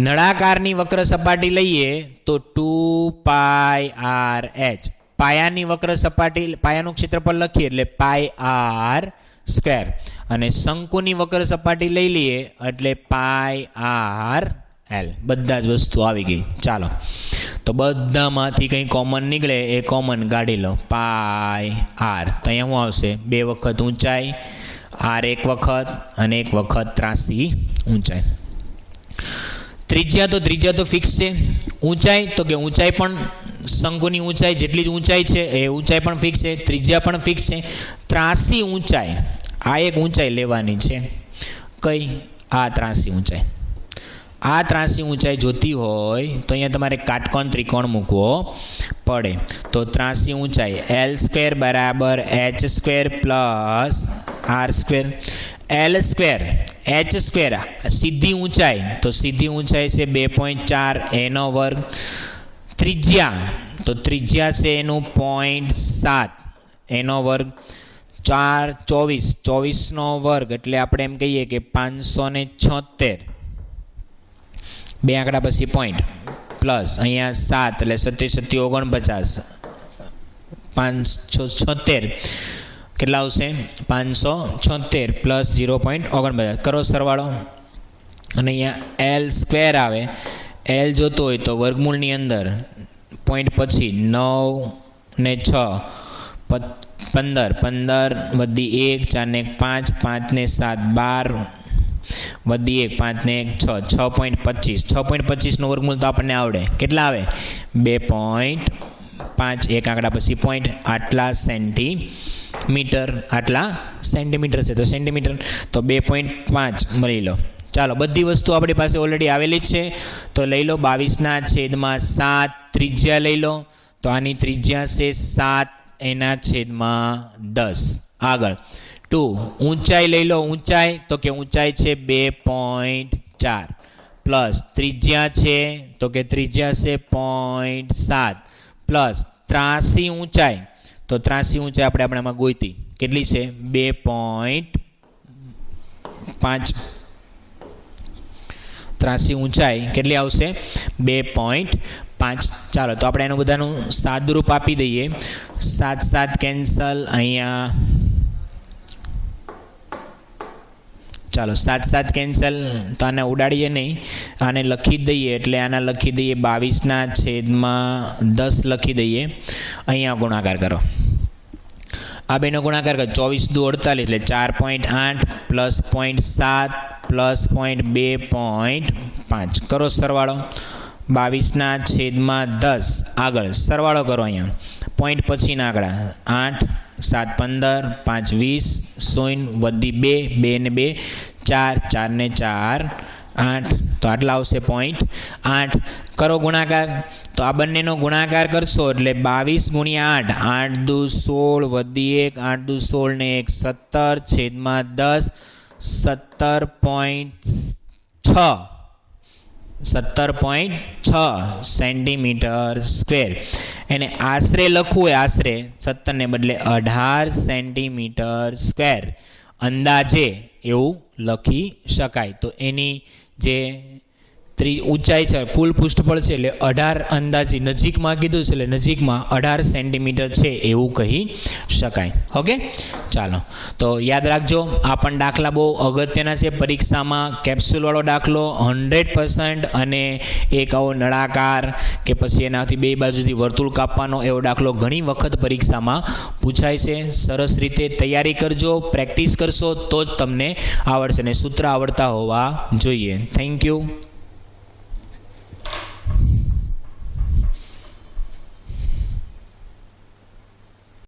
નળાકારની વક્ર સપાટી લઈએ તો 2πr/h. પાયાની વક્ર સપાટી, પાયાનું ક્ષેત્રફળ લખીએ એટલે πr², અને શંકુની વક્ર સપાટી લઈ લઈએ એટલે πr/l. બધા જ વસ્તુ આવી ગઈ. ચાલો, તો બધામાંથી કંઈ કોમન નીકળે એ કોમન કાઢી લો, πr. તો અહીંયા શું આવશે? 2 વખત ઊંચાઈ, r એક વખત અને એક વખત ત્રાસી ઊંચાઈ. ત્રિજ્યા તો ફિક્સ છે. ઊંચાઈ તો કે ઊંચાઈ પણ શંકુની ઊંચાઈ જેટલી જ ઊંચાઈ છે એ ઊંચાઈ પણ ફિક્સ છે, ત્રિજ્યા પણ ફિક્સ છે. ત્રાસી ઊંચાઈ, આ એક ઊંચાઈ લેવાની છે. કઈ? આ ત્રાસી ઊંચાઈ. આ ત્રાસી ઊંચાઈ જોતી હોય તો અહીંયા તમારે કાટકોણ ત્રિકોણ મૂકવો પડે. તો ત્રાસી ઊંચાઈ એલ સ્ક્વેર બરાબર H square plus R square. L square H square સીધી ઊંચાઈ, તો સીધી ઊંચાઈ છે 2.4 એનો વર્ગ. ત્રિજ્યા, તો ત્રિજ્યા છે એનું 0.7 એનો વર્ગ. 4 24 24નો વર્ગ એટલે આપણે એમ કહીએ કે 576. બે આંકડા પછી પોઈન્ટ પ્લસ અહીંયા 7 એટલે 7 49 576 કેટલા આવશે 576 પ્લસ 0.49 કરો સરવાળો. અને અહીંયા એલ સ્ક્વેર આવે. એલ જોતો હોય તો વર્ગમૂળની અંદર પોઈન્ટ પછી 9 ને 6 15 15 વધી 1 4 ને 5 5 ને 7 12 વધી 1 5 ને 1 6 6.25 6.25નું વર્ગમૂળ તો આપણને આવડે. કેટલા આવે 2.5 એક આંકડા પછી પોઈન્ટ. આટલા સેન્ટીમીટર, આટલા સેન્ટીમીટર છે તો સેન્ટીમીટર તો 2.5 મળી લો. ચાલો બધી વસ્તુ આપણી પાસે ઓલરેડી આવેલી જ છે તો લઈ લો 22/7. ત્રિજ્યા લઈ લો તો આની ત્રિજ્યા છે 7 એના છેદમાં 10. આગળ 2 ઊંચાઈ લઈ લો. ઊંચાઈ તો કે ઊંચાઈ છે 2.4 પ્લસ ત્રિજ્યા છે તો કે ત્રિજ્યા છે 0.7 પ્લસ ત્રાસી ઊંચાઈ, તો ત્રાસી ઊંચાઈ આપણે આપણામાં ગોઈતી કેટલી છે 2.5. ત્રાસી ઊંચાઈ કેટલી આવશે 2.5. ચાલો તો આપણે એનું બધાનું સાદુરૂપ આપી દઈએ. 7 7 કેન્સલ. અહીંયા ચાલો 7 7 કેન્સલ તો આને ઉડાડીએ નહીં, આને લખી દઈએ એટલે આના લખી દઈએ 22/10 લખી દઈએ. અહીંયા ગુણાકાર કરો. આ બેનો ગુણાકાર કરો 24 2 48 એટલે 4.8 પ્લસ 0.7 પ્લસ 2.5 કરો સરવાળો. 22/10 આગળ સરવાળો કરો. અહીંયા પોઈન્ટ પછીના આંકડા 8 7 15 5 20 0 વધી 2 2 ને 2 4 4 ને 4 8 તો આટલા આવશે 0.8 કરો ગુણાકાર. તો આ બંનેનો ગુણાકાર કરશો એટલે 22 × 8 8 દુ 16 વધી 1 8 દુ 16 ને 1 17 છેદમાં 10 17.6 સેન્ટીમીટર સ્ક્વેર. એને આશરે લખવું હોય આશરે 17 ને બદલે 18 સેન્ટીમીટર સ્ક્વેર અંદાજે એવું લખી શકાય. તો એની જે ઊંચાઈ છે કુલ પૃષ્ઠફળ છે એટલે 18 અંદાજી નજીકમાં કીધું છે એટલે નજીકમાં 18 સેન્ટીમીટર છે એવું કહી શકાય. ઓકે ચાલો તો યાદ રાખજો આ પણ દાખલા બહુ અગત્યના છે પરીક્ષામાં. કેપ્સ્યુલવાળો દાખલો 100% અને એક આવો નળાકાર કે પછી એનાથી બે બાજુથી વર્તુળ કાપવાનો એવો દાખલો ઘણી વખત પરીક્ષામાં પૂછાય છે. સરસ રીતે તૈયારી કરજો, પ્રેક્ટિસ કરશો તો જ તમને આવડશે અને સૂત્ર આવડતા હોવા જોઈએ. Thank you.